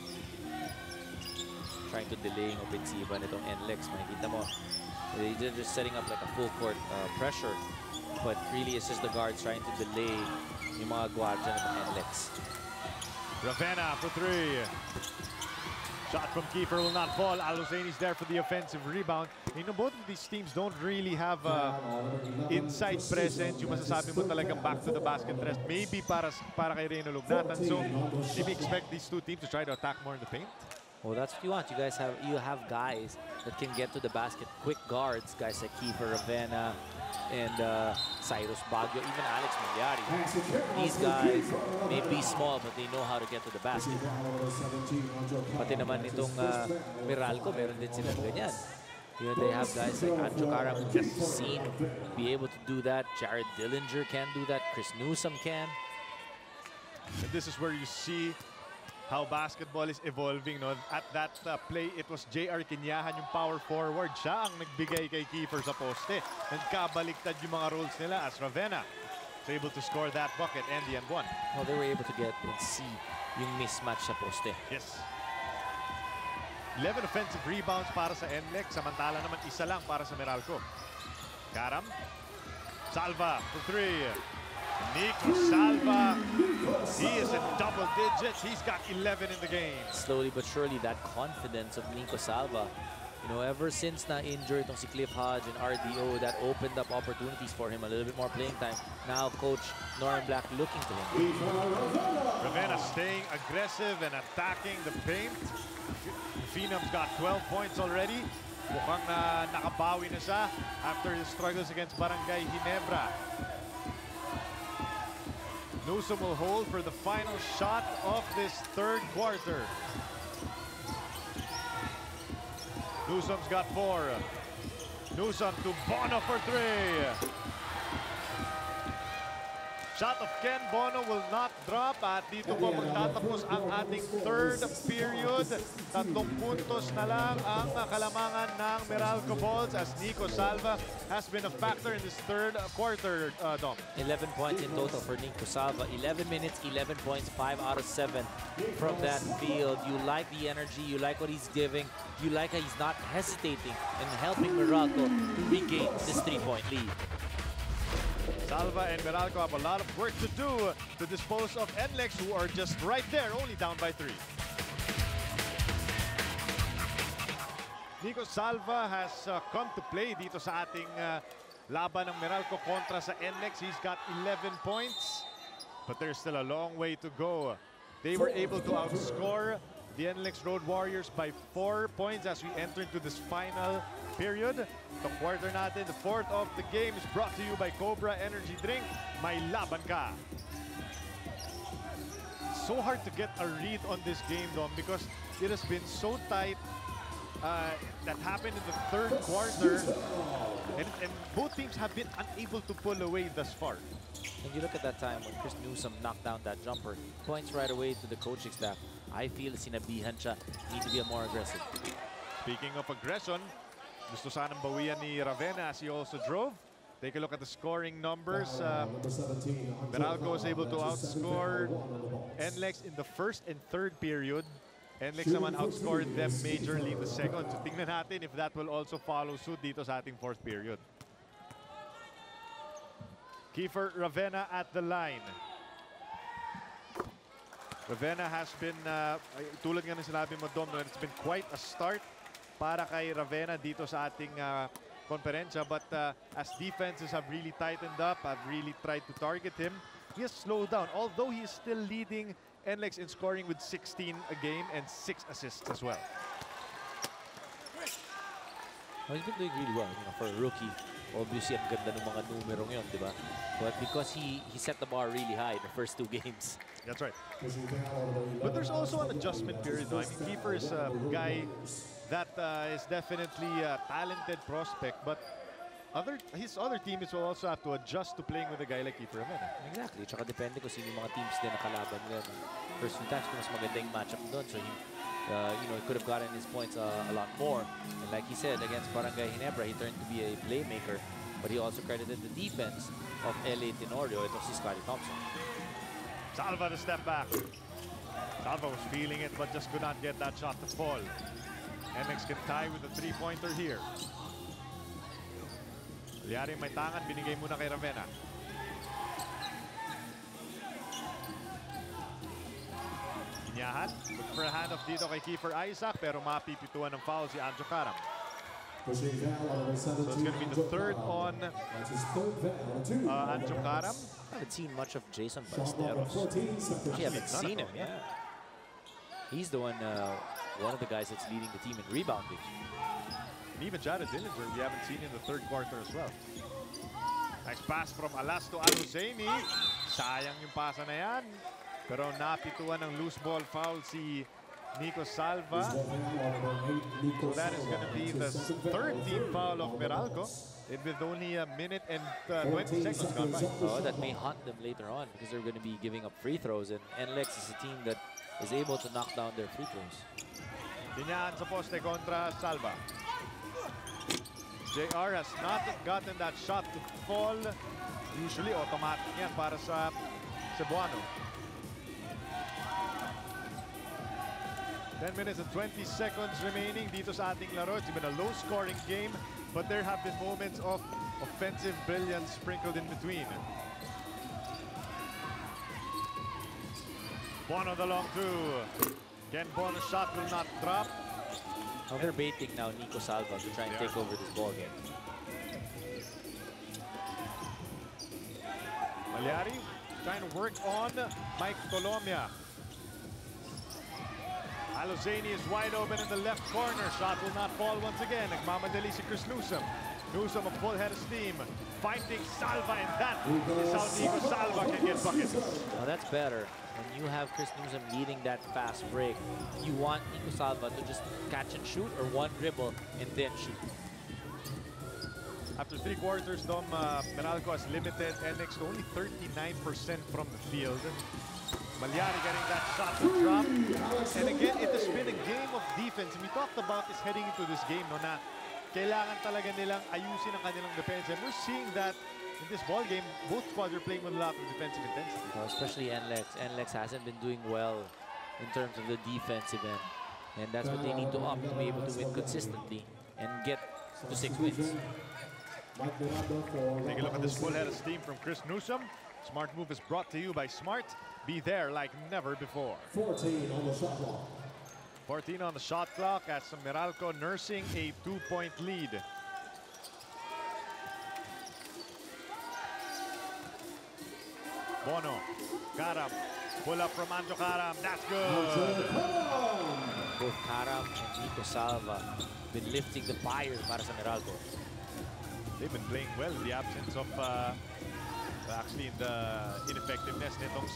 Trying to delay yung ofensiba nitong NLEX. Makikita mo, they're just setting up like a full court pressure. But really, it's just the guards trying to delay yung mga guardia ng NLEX. Ravenna for 3. Shot from Kiefer will not fall. Aluseni's there for the offensive rebound. You know, both of these teams don't really have inside presence. Yung masasabi mo talagang back to the basket rest. Maybe para kay Reyno Lugnatan. So, should we expect these two teams to try to attack more in the paint? Well, that's what you want. You have guys that can get to the basket, quick guards, guys like Kiefer Ravenna and Cyrus Baguio, even Alex Magliari. These guys may be small, but they know how to get to the basket. Pati naman nitong Meralco, meron din silang ganyan. You know, they have guys like Anjo Karam who we've seen be able to do that. Jared Dillinger can do that. Chris Newsom can. And this is where you see how basketball is evolving. No? At that play, it was J.R. Quinyahan yung power forward. Siya ang nagbigay kay Kiefer sa poste. Nagkabaliktad yung mga roles nila as Ravenna was able to score that bucket and the end one. Well, they were able to get and see yung mismatch sa poste. Yes. 11 offensive rebounds para sa NLEX. Samantala naman isa lang para sa Meralco. Karam. Salva for three. Nico Salva, he is in double digits. He's got 11 in the game. Slowly but surely, that confidence of Nico Salva, you know, ever since na-injured itong si Cliff Hodge and RDO, that opened up opportunities for him, a little bit more playing time. Now, Coach Norman Black looking to him. Ravenna staying aggressive and attacking the paint. Phenom's got 12 points already. Mukhang nakabawi na siya after his struggles against Barangay Ginebra. Newsom will hold for the final shot of this third quarter. Newsom's got 4. Newsom to Bono for 3. Shot of Ken Bono will not drop at dito po magtatapos ang ating third period. 3 puntos na lang ang kalamangan ng Meralco Balls as Nico Salva has been a factor in this third quarter, Dom. 11 points in total for Nico Salva. 11 minutes, 11 points, 5 out of 7 from that field. You like the energy, you like what he's giving, you like how he's not hesitating and helping Meralco to regain this 3-point lead. Salva and Meralco have a lot of work to do to dispose of NLEX, who are just right there, only down by 3. Nico Salva has come to play dito sa ating laban ng Meralco kontra sa NLEX. He's got 11 points, but there's still a long way to go. They were able to outscore the NLEX Road Warriors by 4 points as we enter into this final period. The quarter natin, the fourth of the game, is brought to you by Cobra Energy Drink. May laban ka. So hard to get a read on this game, Dom, because it has been so tight. That happened in the third quarter, and both teams have been unable to pull away thus far. And you look at that time when Chris Newsom knocked down that jumper, points right away to the coaching staff. I feel sinabihan siya, need to be more aggressive. Speaking of aggression, gusto sanang bawian ni Ravenna as he also drove. Take a look at the scoring numbers. Meralco was able to outscore NLEX in the first and third period. NLEX naman outscored them majorly in the second. So tingnan natin if that will also follow suit dito sa ating fourth period. Kiefer Ravenna at the line. Ravenna has been, tulad nga ng sinabi mo, Dom, it's been quite a start para kay Ravenna dito sa ating konferensya. But as defenses have really tightened up, have really tried to target him, he has slowed down. Although he is still leading NLEX in scoring with 16 a game and 6 assists as well. Well, he's been doing really well, you know, for a rookie. Obviously, ang ganda ng mga numerong yun, di ba? But because he set the bar really high in the first 2 games. That's right. But there's also an adjustment period. I mean, Kiefer is a guy that is definitely a talented prospect, but his other teammates will also have to adjust to playing with a guy like Kiefer Ravenna. Exactly. Tsaka depende kung sino yung mga teams din na kalaban nila. First few times, kung mas maganda yung matchup doon. So, you know, he could have gotten his points a lot more. And like he said, against Barangay Ginebra, he turned to be a playmaker. But he also credited the defense of LA Tenorio. Ito si Scotty Thompson. Salva to step back. Salva was feeling it, but just could not get that shot to fall. NLEX can tie with a 3-pointer here. Liari may tangan, binigay muna kay Ravenna. Inyahan, look for a handoff dito kay Kiefer Isaac, pero mapipituan ng foul si Anjo Karam. So it's going to be the third on Anjo Karam. I haven't seen much of Jason Ballesteros. I haven't seen him, yeah. He's the one one of the guys that's leading the team in rebounding. And even Jared Dillinger, we haven't seen in the third quarter as well. Nice pass from Alas to Aluzeni. Sayang yung pasa na yan. Pero napituan ng loose ball foul si Nico Salva. So that is going to be the third team foul of Meralco. With only a minute and 20 seconds gone by. Oh, that may haunt them later on because they're going to be giving up free throws. And NLEX is a team that is able to knock down their free throws. Tinyahan sa poste kontra Salva. JR has not gotten that shot to fall. Usually automatic yan para sa Cebuano. 10 minutes and 20 seconds remaining dito sa ating laro. It's been a low-scoring game, but there have been moments of offensive brilliance sprinkled in between. Bono the long two. Ken Bono's shot will not drop. Well, they're baiting now Nico Salva to try and take over this ball game. Malyari trying to work on Mike Tolomia. Aluzeni is wide open in the left corner. Shot will not fall once again. Nagmamadali si Chris Newsom. Newsom a full head of steam. Fighting Salva, and that is how Nico Salva can get buckets. Now that's better. When you have Chris Newsom leading that fast break, you want Nico Salva to just catch and shoot or one dribble and then shoot. After 3 quarters, Dom, Meralco has limited NLEX to only 39% from the field. Malyari getting that shot to drop. And again, it has been a game of defense. And we talked about this heading into this game, no, na kailangan talaga nilang ayusin ang kanilang defense. And we're seeing that in this ball game, both squads are playing with a lot of defensive intensity. Especially NLEX. NLEX hasn't been doing well in terms of the defensive end. And that's what they need to up to be able to win consistently and get to 6 wins. Take a look at this full head of steam from Chris Newsom. Smart Move is brought to you by Smart. Be there like never before. 14 on the shot clock. 14 on the shot clock as Meralco nursing a 2-point lead. Bono, Karam, pull up from Anjo Karam, that's good. Both Karam and Nico Salva been lifting the fires para sa Meralco. They've been playing well in the absence of actually in the ineffectiveness nitong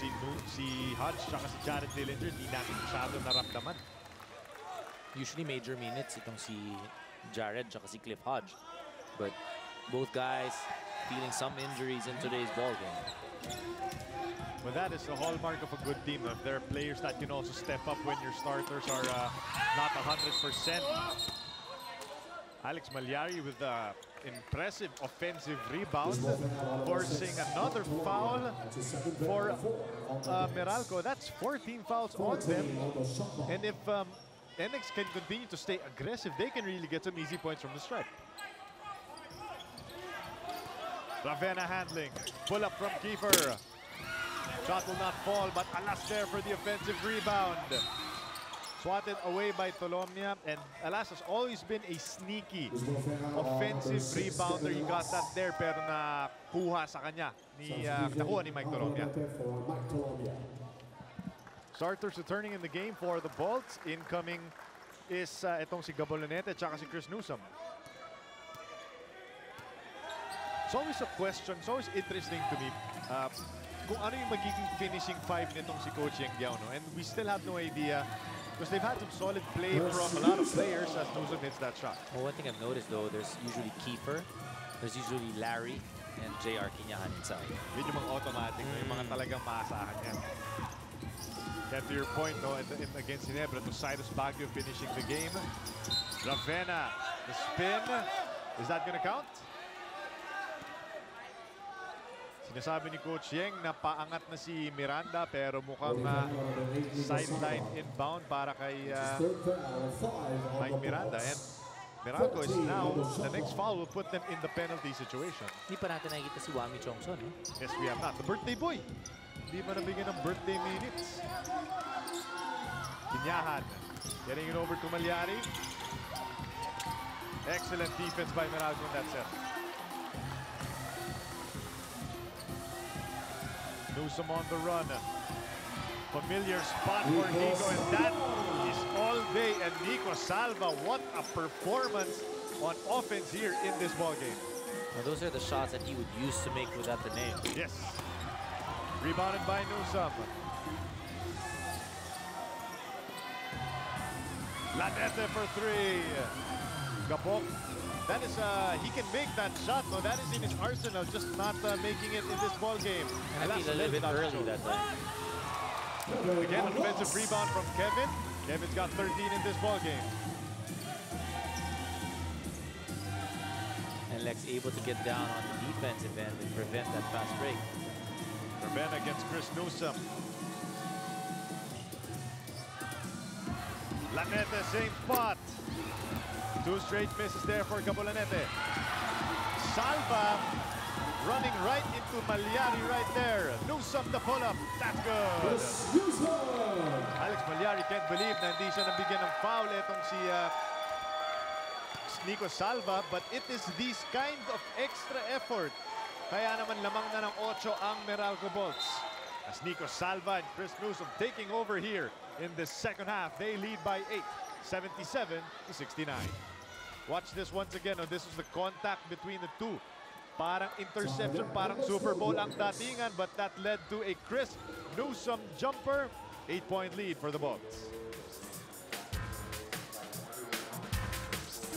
si Hodge tsaka si Jared Dillinger. Di natin masyado naramdaman. Usually major minutes itong si Jared tsaka si Cliff Hodge. But both guys feeling some injuries in today's ball game. Well, that is the hallmark of a good team. If there are players that can also step up when your starters are not 100%. Alex Malyari with the impressive offensive rebound, forcing another foul for Meralco. That's 14 fouls on them. And if NLEX can continue to stay aggressive, they can really get some easy points from the stripe. Ravenna handling, pull up from Kiefer. Shot will not fall, but Alas there for the offensive rebound. Swatted away by Tolomia, and Alas has always been a sneaky offensive rebounder. He got that there, pero nakuha sa kanya nakuha ni Mike Tolomia. Starters returning in the game for the Bolts. Incoming is itong si Gabolonete at saka si Chris Newsom. It's always a question, it's always interesting to me kung ano yung magiging finishing five nitong si Coach Yang Giao, no? And we still have no idea because they've had some solid play from a lot of players as Newsom hits that shot. Well, one thing I've noticed though, there's usually Kiefer, there's usually Larry, and JR Kinyahan inside. Yun yung mga automatic, yung mga talagang maasahan yan. Kaya to your point, no, against Ginebra, to Cyrus Baguio finishing the game. Ravenna, the spin, is that gonna count? Sinasabi ni Coach Yang na paangat na si Miranda pero mukhang sideline inbound para kay Mike Miranda. And Meralco is now, the next foul will put them in the penalty situation. Hindi pa natin nakikita si Wami Chongson. Yes, we have not. The birthday boy. Hindi pa nabigyan ng birthday minutes. Kinyahan. Getting it over to Malyari. Excellent defense by Meralco in that set. Newsom on the run. Familiar spot for Nico, and that is all day. And Nico Salva, what a performance on offense here in this ball game. Well, those are the shots that he would use to make without the name. Yes. Rebounded by Newsome. Lanete for three. Gapok. That is, he can make that shot. No, that is in his arsenal, just not making it in this ball game. And I feel a little bit early that time. Again, an offensive rebound from Kevin. Kevin's got 13 in this ball game. And NLEX able to get down on the defensive end and prevent that fast break. Revena against Chris Newsome. Lanete, same spot. Two straight misses there for Gabolanete. Salva running right into Malyari right there. Newsome the pull-up. That's good. Alex Malyari can't believe na hindi siya nabigyan ng foul itong si Nico Salva, but it is this kind of extra effort. Kaya naman lamang na ng 8 ang Meralco Bolts. As Nico Salva and Chris Newsome taking over here in the second half. They lead by 8, 77-69. Watch this once again. Oh, this is the contact between the two. Parang interception, parang Super Bowl ang datingan, but that led to a Chris Newsome jumper. 8-point lead for the Bolts.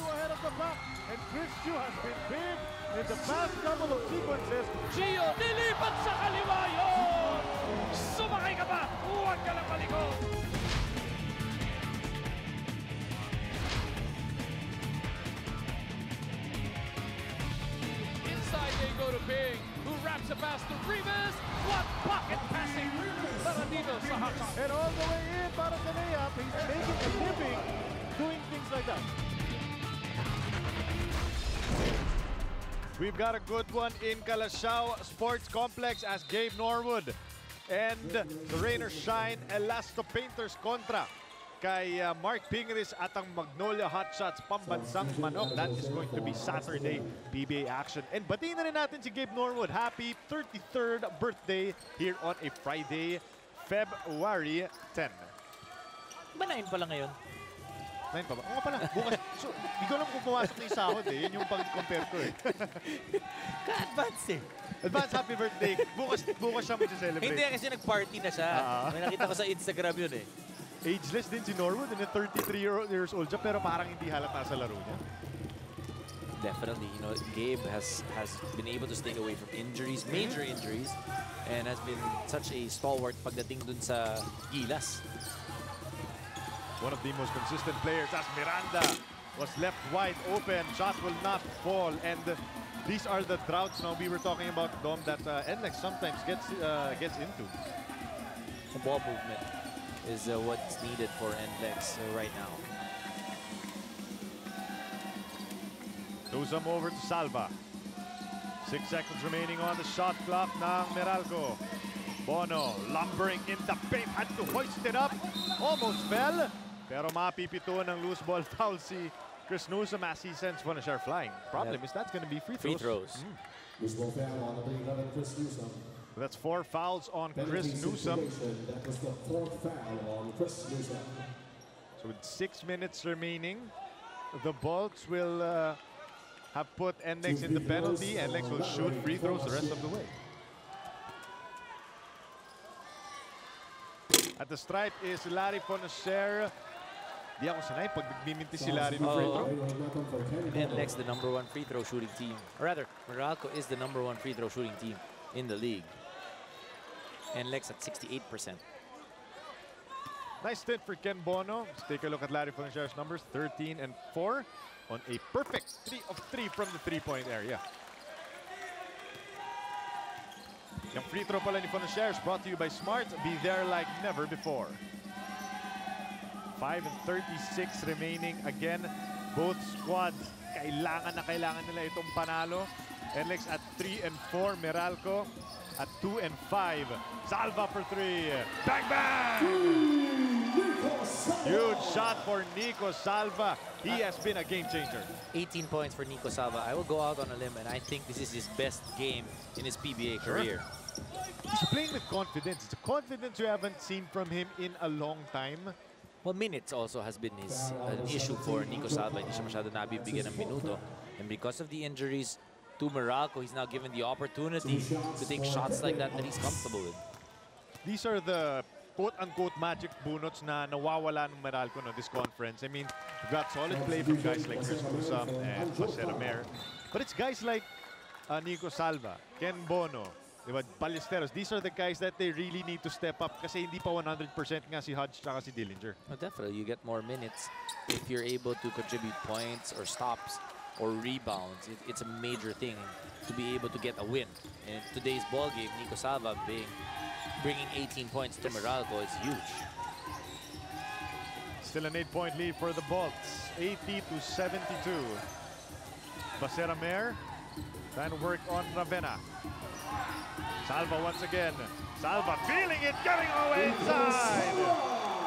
Ahead of the back, and Chris Yu has been big in the past couple of sequences. Gio, nilipat sa kaliwa yun! Sumakay ka ba? Huwag ka lang malikot! Inside they go to Bing, who wraps it past to Rivas. What pocket passing para dito sa Hawks. And all the way in para sa layup. He's making a living doing things like that. We've got a good one in Calasiao Sports Complex as Gabe Norwood and the Rainers Shine Elasto Painters kontra kay Mark Pingris at ang Magnolia Hotshots Pambansang Manok. That is going to be Saturday PBA action. And batiin na rin natin si Gabe Norwood. Happy 33rd birthday here on a Friday, February 10. Ba 9 pa lang ngayon? 9 pa ba? Oo pala. Bukas. So, di ko alam kung pumasok na yung sahod eh. Yun yung pag-compare ko eh. Ka-advance eh. Advance happy birthday. Bukas siya mag-celebrate. Hindi kasi nag-party na siya. May nakita ko sa Instagram yun eh. Ageless din si Norwood. 33 years old siya pero parang hindi halata sa laro niya. Definitely, you know, Gabe has been able to stay away from injuries, major injuries, and has been such a stalwart pagdating dun sa Gilas. One of the most consistent players as Miranda was left wide open. Shot will not fall. And these are the droughts now we were talking about, Dom, that NLEX sometimes gets into. The ball movement is what's needed for NLEX right now. Newsome over to Salva. 6 seconds remaining on the shot clock ng Meralco. Bono lumbering in the paint, had to hoist it up. Almost fell. Pero mapipituan ng loose ball foul si Chris Newsome as he sends one share flying. Problem is that's going to be free throws. Loose ball foul on the 11, Chris Newsome. That's 4 fouls on Chris Newsome. That was the 4th foul on Chris Newsome. So with 6 minutes remaining, the Bolts will have put NLEX in the penalty. NLEX will shoot free throws the rest of the way. At the stripe is Larry Fonacer. Di ako sanay pag nagmiminti si Larry ng free throw. NLEX the #1 free throw shooting team. Or rather, Meralco is the #1 free throw shooting team in the league. NLEX at 68%. Nice stint for Ken Bono. Let's take a look at Larry Fonacer's numbers. 13 and 4 on a perfect 3 of 3 from the three-point area. Yung free throw pala ni Fonacer is brought to you by Smart. Be there like never before. 5 and 36 remaining. Again, both squads kailangan nila itong panalo. NLEX at 3 and 4. Meralco at 2 and 5. Salva for 3. Bang, bang! Huge shot for Nico Salva. He has been a game changer. 18 points for Nico Salva. I will go out on a limb, and I think this is his best game in his PBA career. He's playing with confidence. It's a confidence you haven't seen from him in a long time. Well, minutes also has been his an issue for Nico Salva. Hindi siya masyado nabibigyan ng minuto. And because of the injuries to Meralco, he's now given the opportunity to take shots like that he's comfortable with. These are the quote-unquote magic bunots na nawawala ng Meralco no, this conference. I mean, you've got solid play from guys like Chris Musam and Baseramer. But it's guys like Nico Salva, Ken Bono, diba, Ballesteros. These are the guys that they really need to step up kasi hindi pa 100% nga si Hodge tsaka si Dillinger. Well, definitely, you get more minutes if you're able to contribute points or stops or rebounds. It's a major thing to be able to get a win. And in today's ball game, Nico Salva bringing 18 points to Meralco is huge. Still an 8-point lead for the Bolts, 80-72. Baseramer trying to work on Ravenna. Salva once again. Salva feeling it, getting away inside.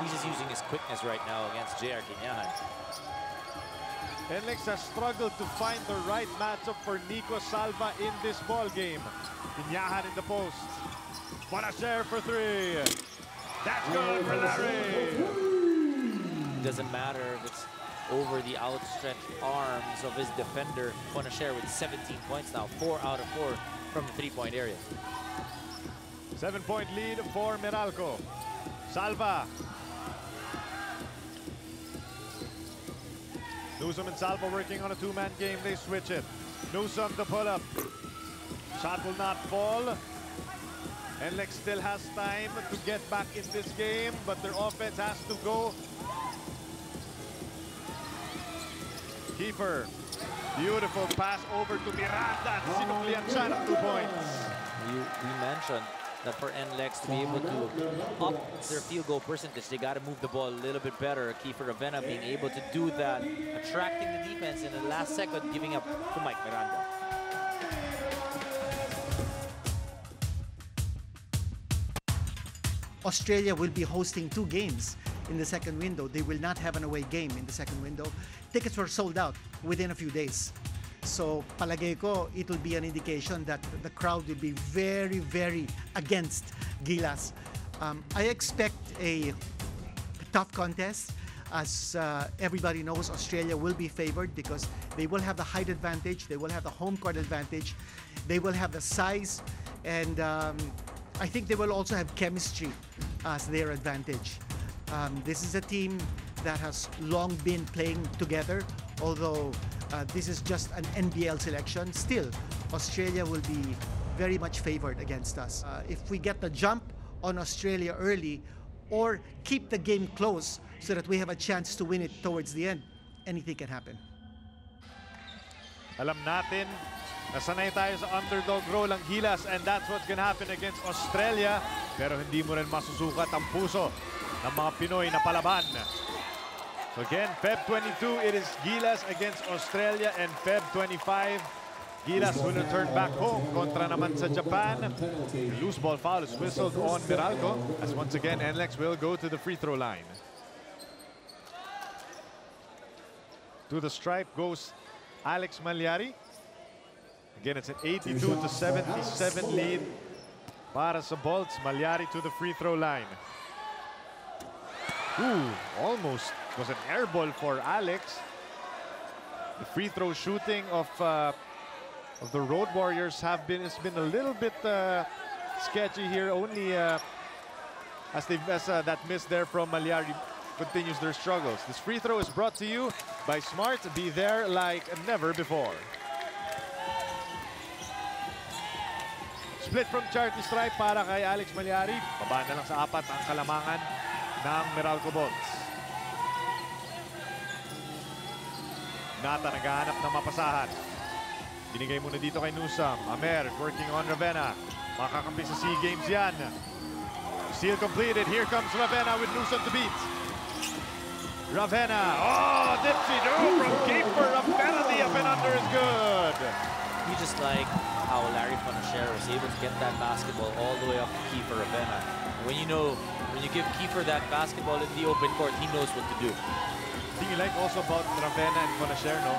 He's just using his quickness right now against JR Quinyahan. NLEX has struggled to find the right matchup for Nico Salva in this ball game. Quinyahan in the post. Bonasher for three. That's good for Larry. Doesn't matter if it's over the outstretched arms of his defender. Bonasher with 17 points now, 4 out of 4 from the three-point area. 7-point lead for Meralco. Salva. Newsom and Salva working on a two-man game. They switch it. Newsom the pull-up. Shot will not fall. NLEX still has time to get back in this game, but their offense has to go. Keeper. Beautiful pass over to Miranda. Sinuklian siya ng 2 points. We mentioned that for NLEX to be able to up their field goal percentage, they got to move the ball a little bit better. Kiefer Ravenna being able to do that, attracting the defense in the last second, giving up to Mike Miranda. Australia will be hosting 2 games in the second window. They will not have an away game in the second window. Tickets were sold out within a few days. So palagay ko, it will be an indication that the crowd will be very, very against Gilas. I expect a tough contest. As everybody knows, Australia will be favored because they will have the height advantage, they will have the home court advantage, they will have the size, and I think they will also have chemistry as their advantage. This is a team that has long been playing together, although this is just an NBL selection. Still, Australia will be very much favored against us. If we get the jump on Australia early or keep the game close so that we have a chance to win it towards the end, anything can happen. Alam natin, nasanay tayo sa underdog role ang Gilas, and that's what's gonna happen against Australia. Pero hindi mo rin masusukat ang puso ng mga Pinoy na palaban. So again, Feb 22, it is Gilas against Australia, and Feb 25, Gilas will return back home kontra naman sa Japan. The loose ball foul is whistled on Meralco, as once again NLEX will go to the free throw line. To the stripe goes Alex Malyari. Again, it's an 82-77 lead para sa Bolts. Malyari to the free throw line. Ooh, almost was an air ball for Alex. The free throw shooting of the Road Warriors has been a little bit sketchy here. Only as that miss there from Malyari continues their struggles. This free throw is brought to you by Smart. Be there like never before. Split from charity stripe para kay Alex Malyari. Baba na lang sa 4 ang kalamangan ng Meralco Bolts. Nata naghahanap ng mapasahan. Binigay muna dito kay Nusam. Amer working on Ravenna. Makakampi sa SEA Games yan. Steal completed. Here comes Ravenna with Nusam to beat. Ravenna. Oh, dipsy do from keeper. Ravenna, the up and under is good. You just like how Larry Bonasher was able to get that basketball all the way up to Kiefer Ravenna. When you give Kiefer that basketball in the open court, he knows what to do. The thing you like also about Ravenna and Bonasher, no?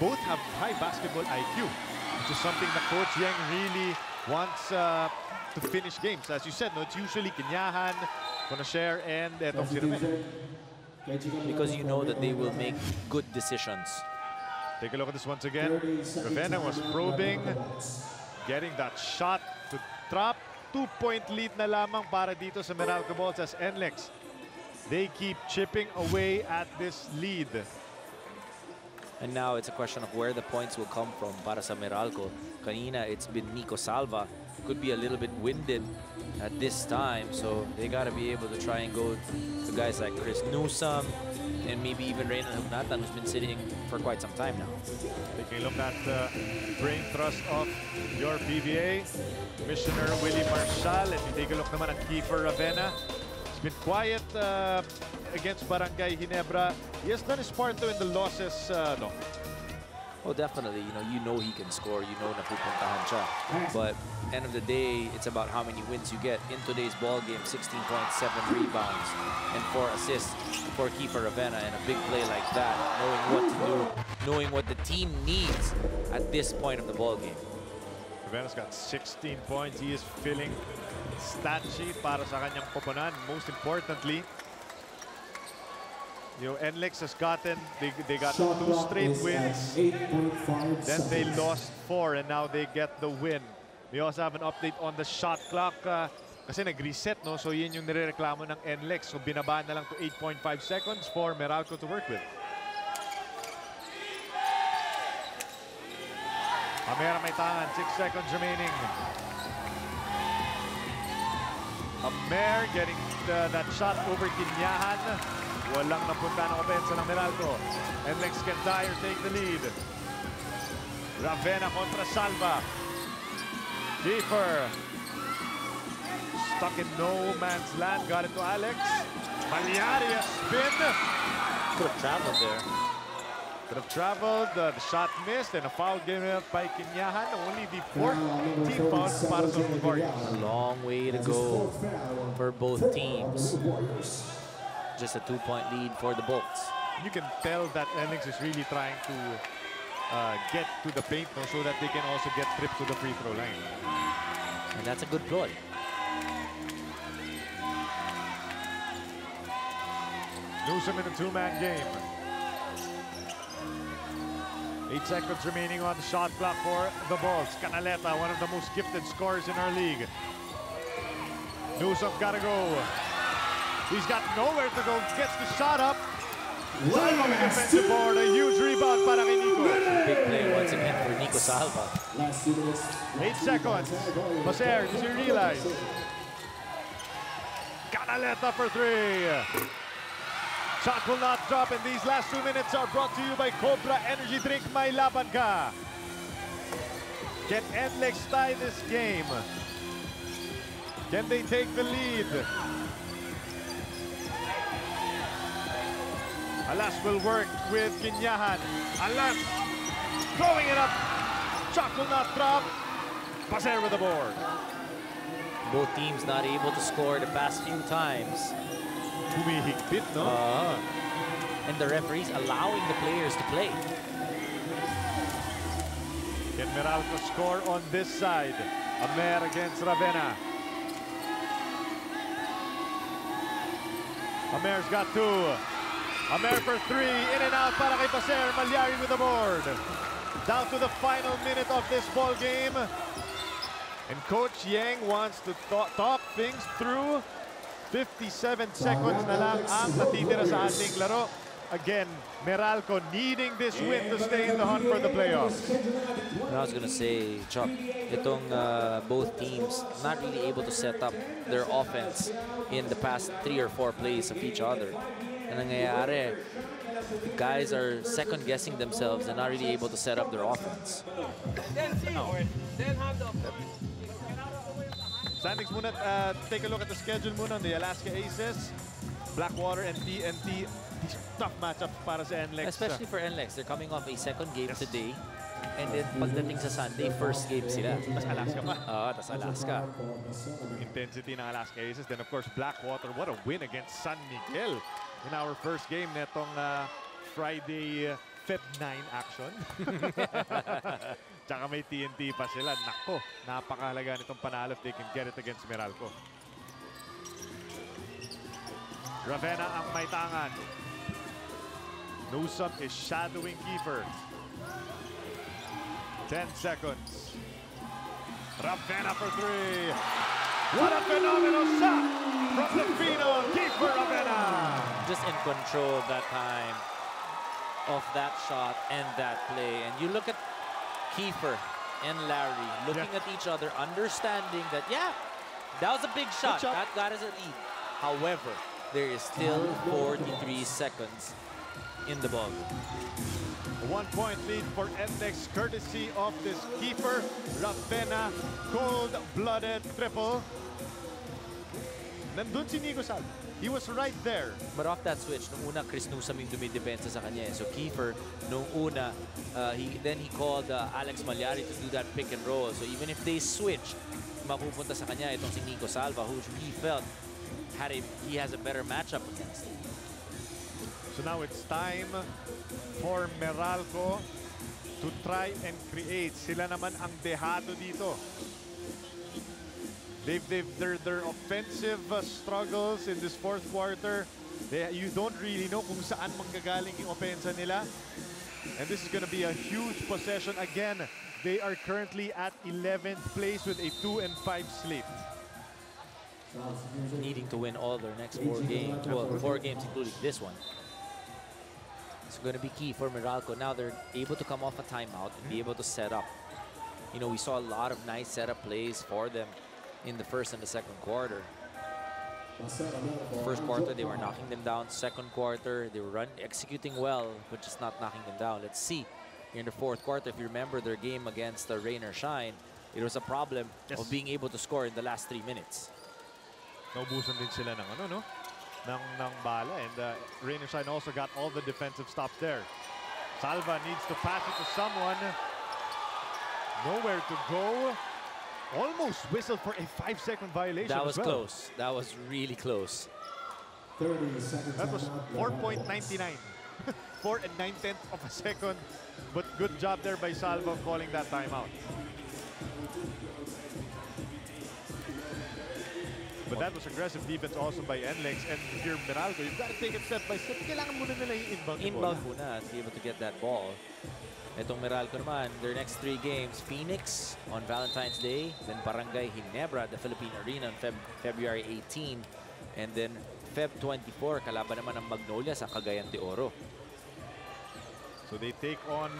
Both have high basketball IQ, which is something that Coach Yang really wants to finish games. As you said, no, it's usually Kinyahan, Conocer, and etong si Ravenna. Because you know that they will make good decisions. Take a look at this once again. Ravenna was probing, getting that shot to trap. 2-point lead na lamang para dito sa Meralco Balls as NLEX. They keep chipping away at this lead. And now it's a question of where the points will come from para sa Meralco. Kanina, it's been Nico Salva. Could be a little bit winded at this time, so they got to be able to try and go to guys like Chris Newsome and maybe even Reynald Hugnatan, who's been sitting for quite some time now. Taking a look at the brain trust of your PBA, Commissioner Willie Marshall. And you take a look naman at Kiefer Ravenna. He's been quiet against Barangay Ginebra. He has done his part though in the losses. No. Oh, definitely. You know he can score. You know napupuntahan siya. But end of the day, it's about how many wins you get. In today's ball game, 16 points, 7 rebounds, and 4 assists for Kiefer Ravenna. And a big play like that, knowing what to do, knowing what the team needs at this point of the ball game. Ravenna's got 16 points. He is feeling stat sheet para sa kanyang koponan. Most importantly, NLEX has gotten, they got 2 straight wins. Then they lost 4 and now they get the win. We also have an update on the shot clock. Kasi nag-reset, no? So yun yung nirereklamo ng NLEX. So binabaan na lang to 8.5 seconds for Meralco to work with. Amera may tangan, 6 seconds remaining. Amer getting that shot over Kinyahan. Walang napunta ng opensa ng Meralco. NLEX can tie or take the lead. Ravenna kontra Salva. Kiefer. Stuck in no man's land. Got it to Alex. Malyari has spin. Could have traveled there. Could have traveled. The shot missed and a foul given up by Kinyahan. Only the 4th team foul para sa Warriors. A long way to go for both teams. Just a 2-point lead for the Bolts. You can tell that NLEX is really trying to get to the paint, no, so that they can also get trips to the free throw line. And that's a good ploy. Newsome in a 2-man game. 8 seconds remaining on the shot clock for the Bolts. Canaleta, one of the most gifted scorers in our league. Newsome gotta go. He's got nowhere to go. Gets the shot up. Salva with the defensive board. A huge rebound para kay Nico. Big play once again for Nico Salva. 8 seconds. Maser, does he realize? Canaleta for 3. Shot will not drop, and these last 2 minutes are brought to you by Cobra Energy Drink. May laban ka. Can NLEX tie this game? Can they take the lead? Alas will work with Kinyahan. Alas throwing it up. Shot will not drop. Paser with the board. Both teams not able to score the past few times. Humihigpit, no? And the referees allowing the players to play. Can Meralco score on this side? Amer against Ravenna. Amer's got 2. Amer for 3, in and out para kay Paser. Malyari with the board. Down to the final minute of this ball game. And Coach Yang wants to talk things through. 57 seconds na lang ang natitira sa ating laro. Again, Meralco needing this win to stay in the hunt for the playoffs. I was gonna say, Chuck, itong both teams not really able to set up their offense in the past 3 or 4 plays of each other. And nangyayari, the guys are second-guessing themselves and not really able to set up their offense. Standings muna, take a look at the schedule muna. The Alaska Aces, Blackwater, and TNT. These tough matchups para sa NLEX. Especially for NLEX. They're coming off a second game today. And then pagdating sa Sunday, first game sila. Tas Alaska pa. Tas Alaska. Intensity ng Alaska Aces. Then of course, Blackwater. What a win against San Miguel in our first game netong Friday Feb 9 action. Tsaka may TNT pa sila. Nako, napakahalaga nitong panalo if they can get it against Meralco. Ravenna ang may tangan. Newsome is shadowing Kiefer. 10 seconds. Ravenna for 3. What a phenomenal shot from the Filipino Kiefer Ravenna. Just in control that time of that shot and that play. And you look at Kiefer and Larry looking at each other, understanding that, yeah, that was a big shot. That got us a lead. However, there is still 43 seconds in the ball. 1-point lead for NLEX courtesy of this Kiefer Ravenna cold-blooded triple. Nandun si Nico Sal. He was right there. But off that switch, nung una, Chris Newsome yung dumidepensa sa kanya. So Kiefer, nung una, then he called Alex Malyari to do that pick and roll. So even if they switch, mapupunta sa kanya itong si Nico Salva, who he felt he has a better matchup against. So now it's time for Meralco to try and create. Sila naman ang dehado dito. Their offensive struggles in this fourth quarter, you don't really know kung saan manggagaling yung opensa nila. And this is going to be a huge possession. Again, they are currently at 11th place with a 2-5 slate. Needing to win all their next 4 games. Well, 4 games including this one. It's going to be key for Meralco. Now they're able to come off a timeout and be able to set up. You know, we saw a lot of nice setup plays for them in the first and the second quarter. First quarter, they were knocking them down. Second quarter, they were executing well, but just not knocking them down. Let's see in the fourth quarter. If you remember their game against the Rain or Shine, it was a problem of being able to score in the last 3 minutes. Naubusan din sila ng ano, no? ng bala, and Rain or Shine also got all the defensive stops there. Salva needs to pass it to someone. Nowhere to go. Almost whistled for a 5-second violation. That was close. That was really close. 30 seconds. That was 4.99. 4 9/10 of a second. But good job there by Salva calling that timeout. But that was aggressive defense also by NLEX. And if you're Meralco, you've got to take it step by step. Kailangan muna nila yung inbound. Inbound muna to be able to get that ball. Itong Meralco naman, their next 3 games, Phoenix on Valentine's Day, then Barangay Ginebra at the Philippine Arena on February 18, and then Feb 24, kalaban naman ng Magnolia sa Cagayan de Oro. So they take on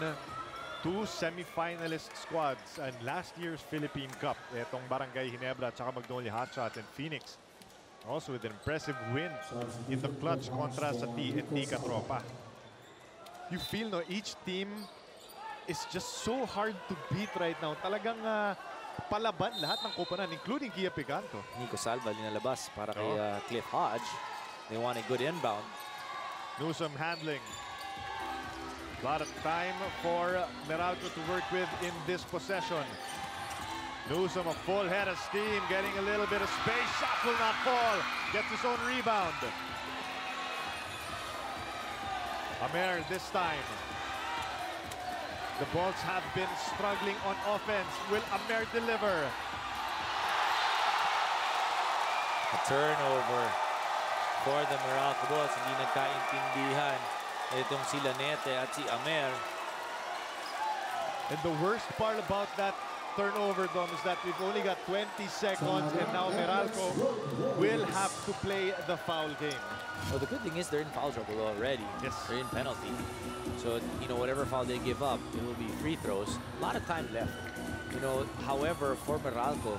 2 semi-finalist squads and last year's Philippine Cup. Itong Barangay Ginebra at saka Magnolia Hotshots, and Phoenix also with an impressive win in the clutch kontra sa TNT Katropa. You feel, no, each team is just so hard to beat right now. Talagang palaban lahat ng koponan, including Kia Picanto. Nico Salva linalabas para kay Cliff Hodge. They want a good inbound. Newsome handling. A lot of time for Meralco to work with in this possession. Newsome, a full head of steam, getting a little bit of space. Shot will not fall. Gets his own rebound. Amer this time. The Bolts have been struggling on offense. Will Amer deliver? A turnover for the Meralco Bolts. Hindi nagkaintindihan itong si Lanete at si Amer. And the worst part about that turnover, Dom, is that we've only got 20 seconds, and now Meralco will have to play the foul game. Well, the good thing is they're in foul trouble already. Yes. They're in penalty. So, you know, whatever foul they give up, it will be free throws. A lot of time left. You know, however, for Meralco,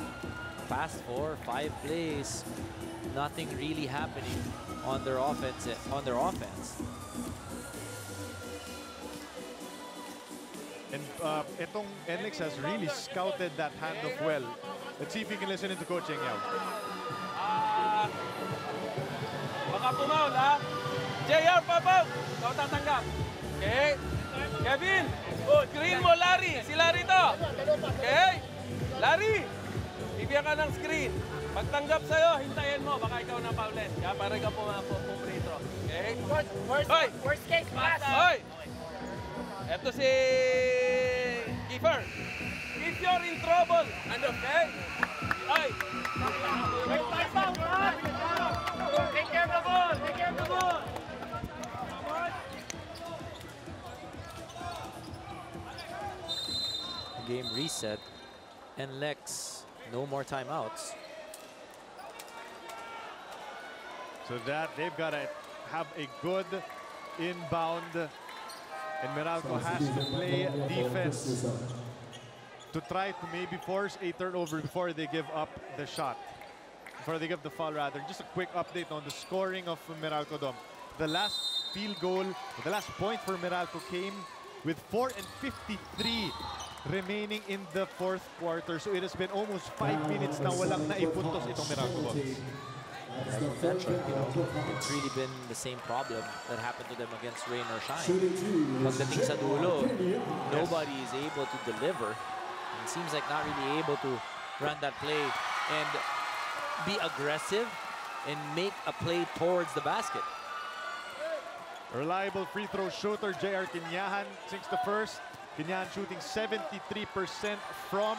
past 4 or 5 plays, nothing really happening on their offense. And itong NLEX has really scouted that handoff well. Let's see if we can listen into Coach Yang Yao. Baka pumaul, ha? JR, papaw! Ikaw tatanggap. Okay? Kevin! Screen mo, Larry! Si Larry to! Okay? Larry! Bibigyan ka ng screen. Pagtanggap sa'yo, hintayin mo. Baka ikaw na paulit. Kaya para ka pumarito. Okay? Worst case, pass! Hoy! Eto si Kiefer, if you're in trouble, okay? Ay! Take care of the ball! Take care of the ball! Game reset. NLEX, no more timeouts. So that they've got to have a good inbound, and Meralco has to play defense to try to maybe force a turnover before they give up the shot. Before they give the foul, rather. Just a quick update on the scoring of Meralco, Dom. The last field goal, the last point for Meralco came with 4:53 remaining in the fourth quarter. So it has been almost 5 minutes na walang naipuntos itong Meralco Boys. It's really been the same problem that happened to them against rain or shine. Pagdating sa dulo, nobody is able to deliver. It seems like not really able to run that play and be aggressive and make a play towards the basket. Reliable free throw shooter J.R. Kinyahan sinks the first. Kinyahan shooting 73% from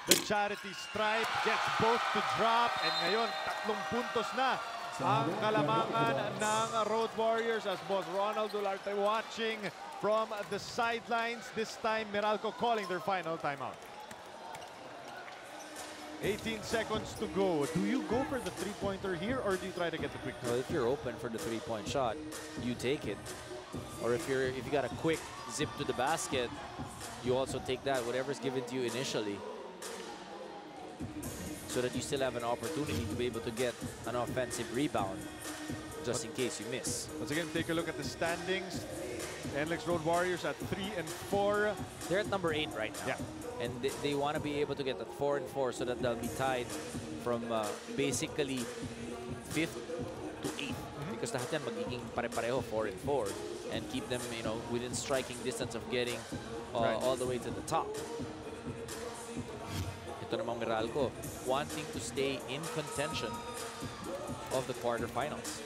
the charity stripe. Gets both to drop. And ngayon, 3 puntos na ang kalamangan ng Road Warriors as Boss Ronald Dularte watching from the sidelines. This time, Meralco calling their final timeout. 18 seconds to go. Do you go for the three-pointer here or do you try to get the quick Well, if you're open for the three-point shot, you take it. Or if you got a quick zip to the basket, you also take that, whatever's given to you initially, so that you still have an opportunity to be able to get an offensive rebound just in case you miss. Once again, take a look at the standings. NLEX Road Warriors at 3 and 4. They're at number 8 right now. Yeah. And they want to be able to get that 4 and 4 so that they'll be tied from basically 5th to 8th. Because lahat yan magiging pare-pareho 4 and 4 and keep them, you know, within striking distance of getting all the way to the top. Ito namang Meralco wanting to stay in contention of the quarterfinals.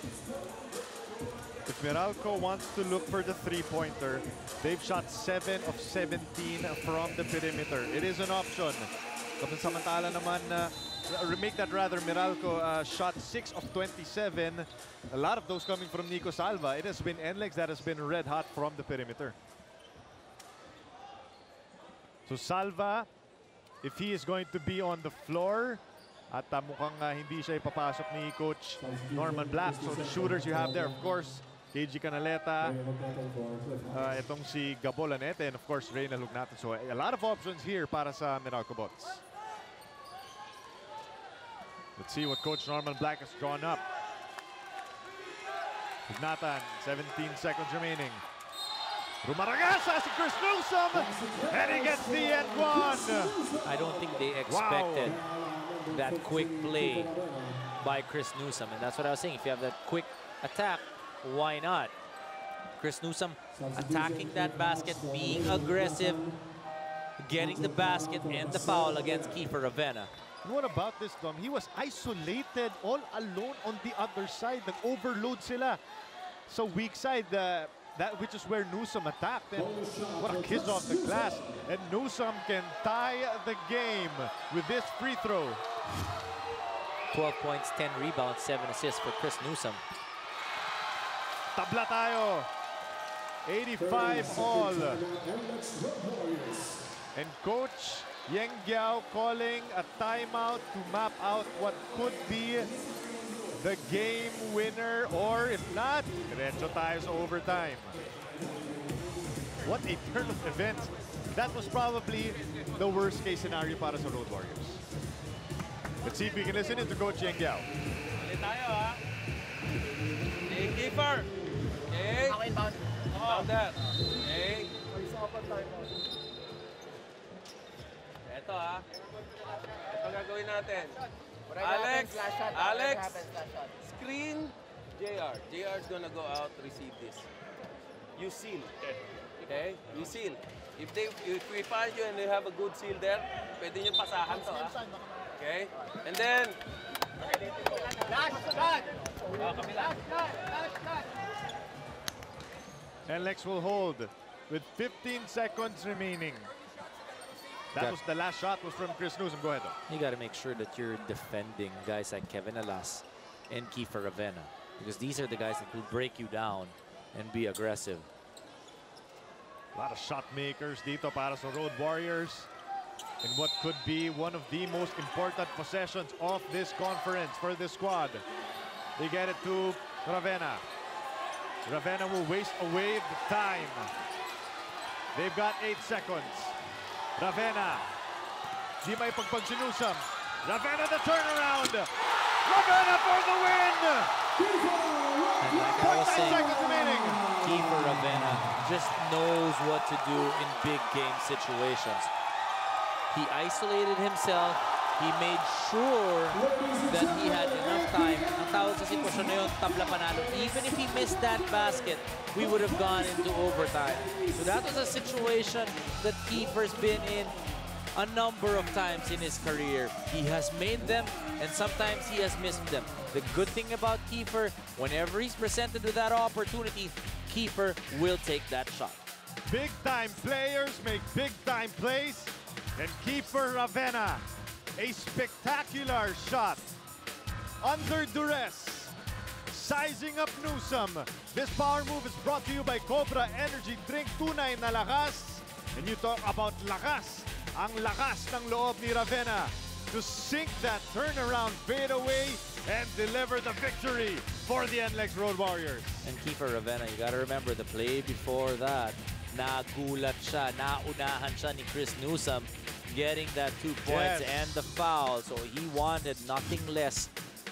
If Meralco wants to look for the three-pointer, they've shot 7 of 17 from the perimeter. It is an option. Samantala naman, make that rather, Meralco shot 6 of 27. A lot of those coming from Nico Salva. It has been NLEX that has been red hot from the perimeter. So Salva, if he is going to be on the floor, at mukhang hindi siya ipapasok ni Coach Norman Black. So the shooters you have there, of course, KG Canaleta, itong si Gabo Lanete, and of course, Reynal Hugnatan. So a lot of options here para sa Meralco Bots. Let's see what Coach Norman Black has drawn up. Hugnatan, 17 seconds remaining. Rumaragasa si Chris Newsom, and he gets the end one. I don't think they expected that quick play by Chris Newsom, and that's what I was saying. If you have that quick attack, why not? Chris Newsom attacking that basket, being aggressive, getting the basket and the foul against Kiefer Ravenna. And what about this, Dom? He was isolated all alone on the other side. Nag-overload sila. So weak side, that which is where Newsom attacked. And what a kiss off the glass. And Newsom can tie the game with this free throw. 12 points, 10 rebounds, 7 assists for Chris Newsom. Tabla tayo. 85 all. And Coach Yeng Giao calling a timeout to map out what could be the game winner, or if not, diretso tayo sa overtime. What a turn of events. That was probably the worst case scenario para sa Road Warriors. Let's see if we can listen in to Coach Yeng Giao. Ulit tayo, ha? Hey, keeper. Okay. Ako inbound. Inbound there. Okay. Ito, ha? Ito gagawin natin. Alex, screen JR. JR is gonna go out, receive this. You seal. Okay? You seal. If we find you and they have a good seal there, pwede nyo pasahan to, ha? Okay? And then... NLEX will hold with 15 seconds remaining. That was the last shot was from Chris Newsom. Go ahead. You got to make sure that you're defending guys like Kevin Alas and Kiefer Ravenna, because these are the guys that will break you down and be aggressive. A lot of shot makers dito para sa Road Warriors in what could be one of the most important possessions of this conference for this squad. They get it to Ravenna. Ravenna will waste away the time. They've got 8 seconds. Ravenna. Di may pagpagsinusam. Ravenna the turnaround. Ravenna for the win. And like I was saying, seconds remaining. Kiefer Ravenna just knows what to do in big game situations. He isolated himself. He made sure that he had enough time. Ang tawag sa sitwasyon na yun, tabla panalo. Even if he missed that basket, we would have gone into overtime. So that was a situation that Kiefer's been in a number of times in his career. He has made them, and sometimes he has missed them. The good thing about Kiefer, whenever he's presented with that opportunity, Kiefer will take that shot. Big-time players make big-time plays. And Kiefer Ravenna, a spectacular shot. Under duress, sizing up Newsom. This power move is brought to you by Cobra Energy Drink. Tunay na lakas. And you talk about lakas. Ang lakas ng loob ni Ravenna to sink that turnaround fadeaway and deliver the victory for the NLEX Road Warriors. And Kiefer Ravenna, you got to remember the play before that. Nagulat siya, naunahan siya ni Chris Newsom, getting that 2 points and the foul. So he wanted nothing less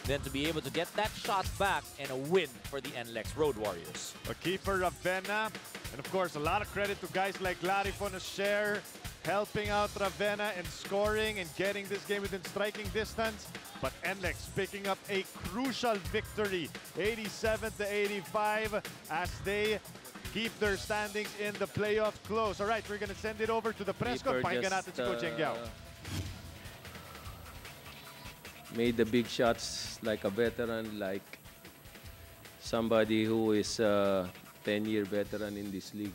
than to be able to get that shot back and a win for the NLEX Road Warriors. Kiefer Ravenna, and of course a lot of credit to guys like Larry Fonacher, helping out Ravenna and scoring and getting this game within striking distance. But NLEX picking up a crucial victory, 87-85, as they keep their standings in the playoffs close. All right, we're going to send it over to the press con. Pakinggan natin si Coach Engiao. Made the big shots like a veteran, like somebody who is a 10-year veteran in this league.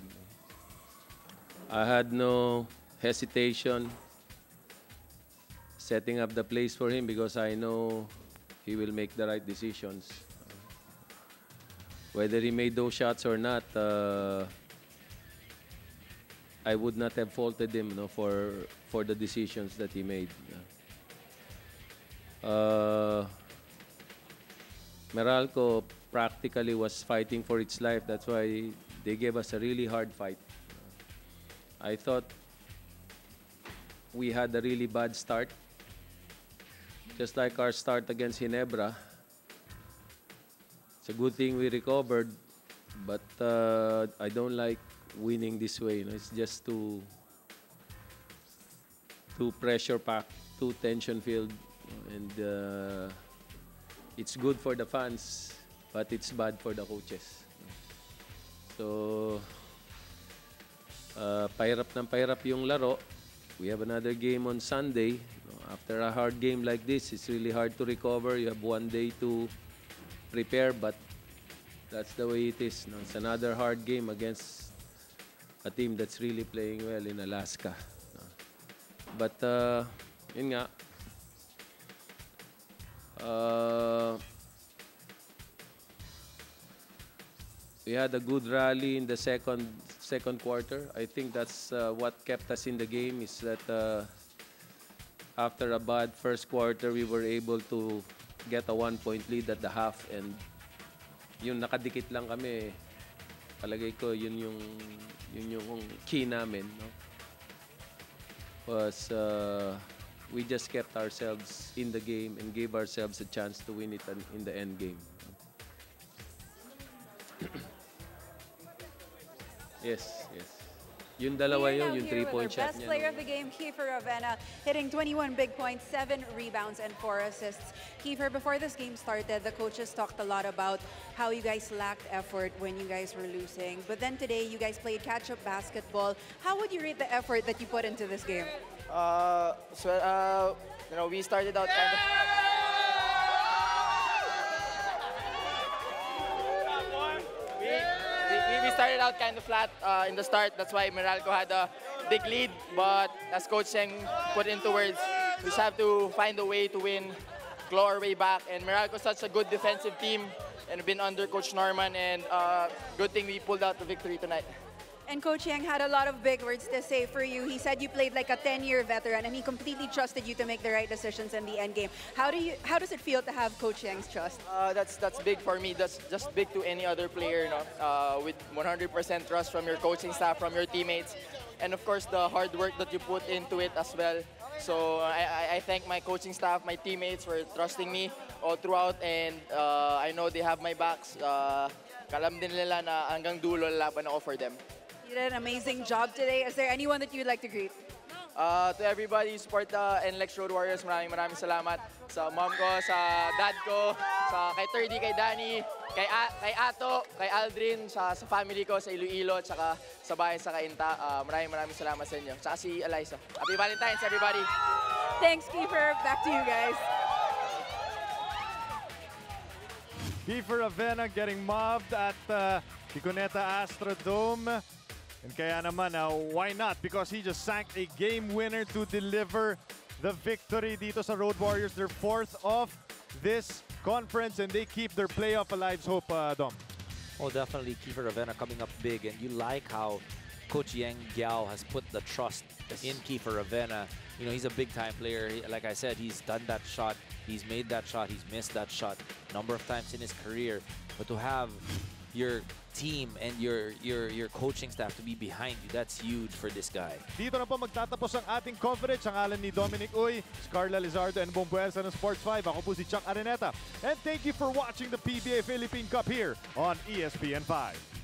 I had no hesitation setting up the plays for him because I know he will make the right decisions. Whether he made those shots or not, I would not have faulted him, for the decisions that he made. Meralco practically was fighting for its life. That's why they gave us a really hard fight. I thought we had a really bad start, just like our start against Ginebra. It's a good thing we recovered, but I don't like winning this way. It's just too pressure-packed, too tension-filled, and it's good for the fans, but it's bad for the coaches. So, pahirap ng pahirap yung laro. We have another game on Sunday. After a hard game like this, it's really hard to recover. You have one day to prepare, but that's the way it is. It's another hard game against a team that's really playing well in Alaska. But yun nga, we had a good rally in the second quarter. I think that's what kept us in the game, is that after a bad first quarter, we were able to get a 1-point lead at the half, and yung nakadikit lang kami, palagay ko yun yung key namin, was we just kept ourselves in the game and gave ourselves a chance to win it in the end game. Yes. Yung dalawa yun, yung 3-point shot best niya. player of the game, Kiefer Ravenna, hitting 21 big points, 7 rebounds, and 4 assists. Kiefer, before this game started, the coaches talked a lot about how you guys lacked effort when you guys were losing. But then today, you guys played catch-up basketball. How would you rate the effort that you put into this game? We started out kind of... We started out kind of flat in the start. That's why Meralco had a big lead, but as Coach Cheng put into words, we just have to find a way to win, claw our way back. And Meralco is such a good defensive team, and we've been under Coach Norman, and good thing we pulled out the victory tonight. And Coach Yang had a lot of big words to say for you. He said you played like a 10-year veteran, and he completely trusted you to make the right decisions in the end game. How does it feel to have Coach Yang's trust? That's big for me. That's just big to any other player, with 100% trust from your coaching staff, from your teammates, and of course the hard work that you put into it as well. So I thank my coaching staff, my teammates for trusting me all throughout, and I know they have my backs. Kalam din nila na hanggang dulo laban ako for them. You did an amazing job today. Is there anyone that you'd like to greet? To everybody who support the NLEX Road Warriors, maraming salamat. Sa mom ko, sa dad ko, kay Thirdy, kay Danny, kay Ato, kay Aldrin, sa family ko, sa Iloilo, tsaka sa bahay sa Kainta. Maraming salamat sa inyo. Tsaka si Eliza. Happy Valentine's, everybody! Thanks, Kiefer. Back to you guys. Kiefer Avena getting mobbed at Cuneta Astrodome. And kaya naman, why not? Because he just sank a game winner to deliver the victory dito sa Road Warriors. They're fourth of this conference and they keep their playoff alive hope, Dom. Oh, definitely Kiefer Avena coming up big. And you like how Coach Yang Giao has put the trust in Kiefer Avena. You know, he's a big-time player. Like I said, he's done that shot. He's made that shot. He's missed that shot a number of times in his career. But to have your team and your coaching staff to be behind you, that's huge for this guy. Dito na po magtatapos ang ating coverage. Ang alan ni Dominic Uy, Scarla Lizardo, and Bombuelsa ng Sports 5. Ako po si Chuck Araneta. And thank you for watching the PBA Philippine Cup here on ESPN 5.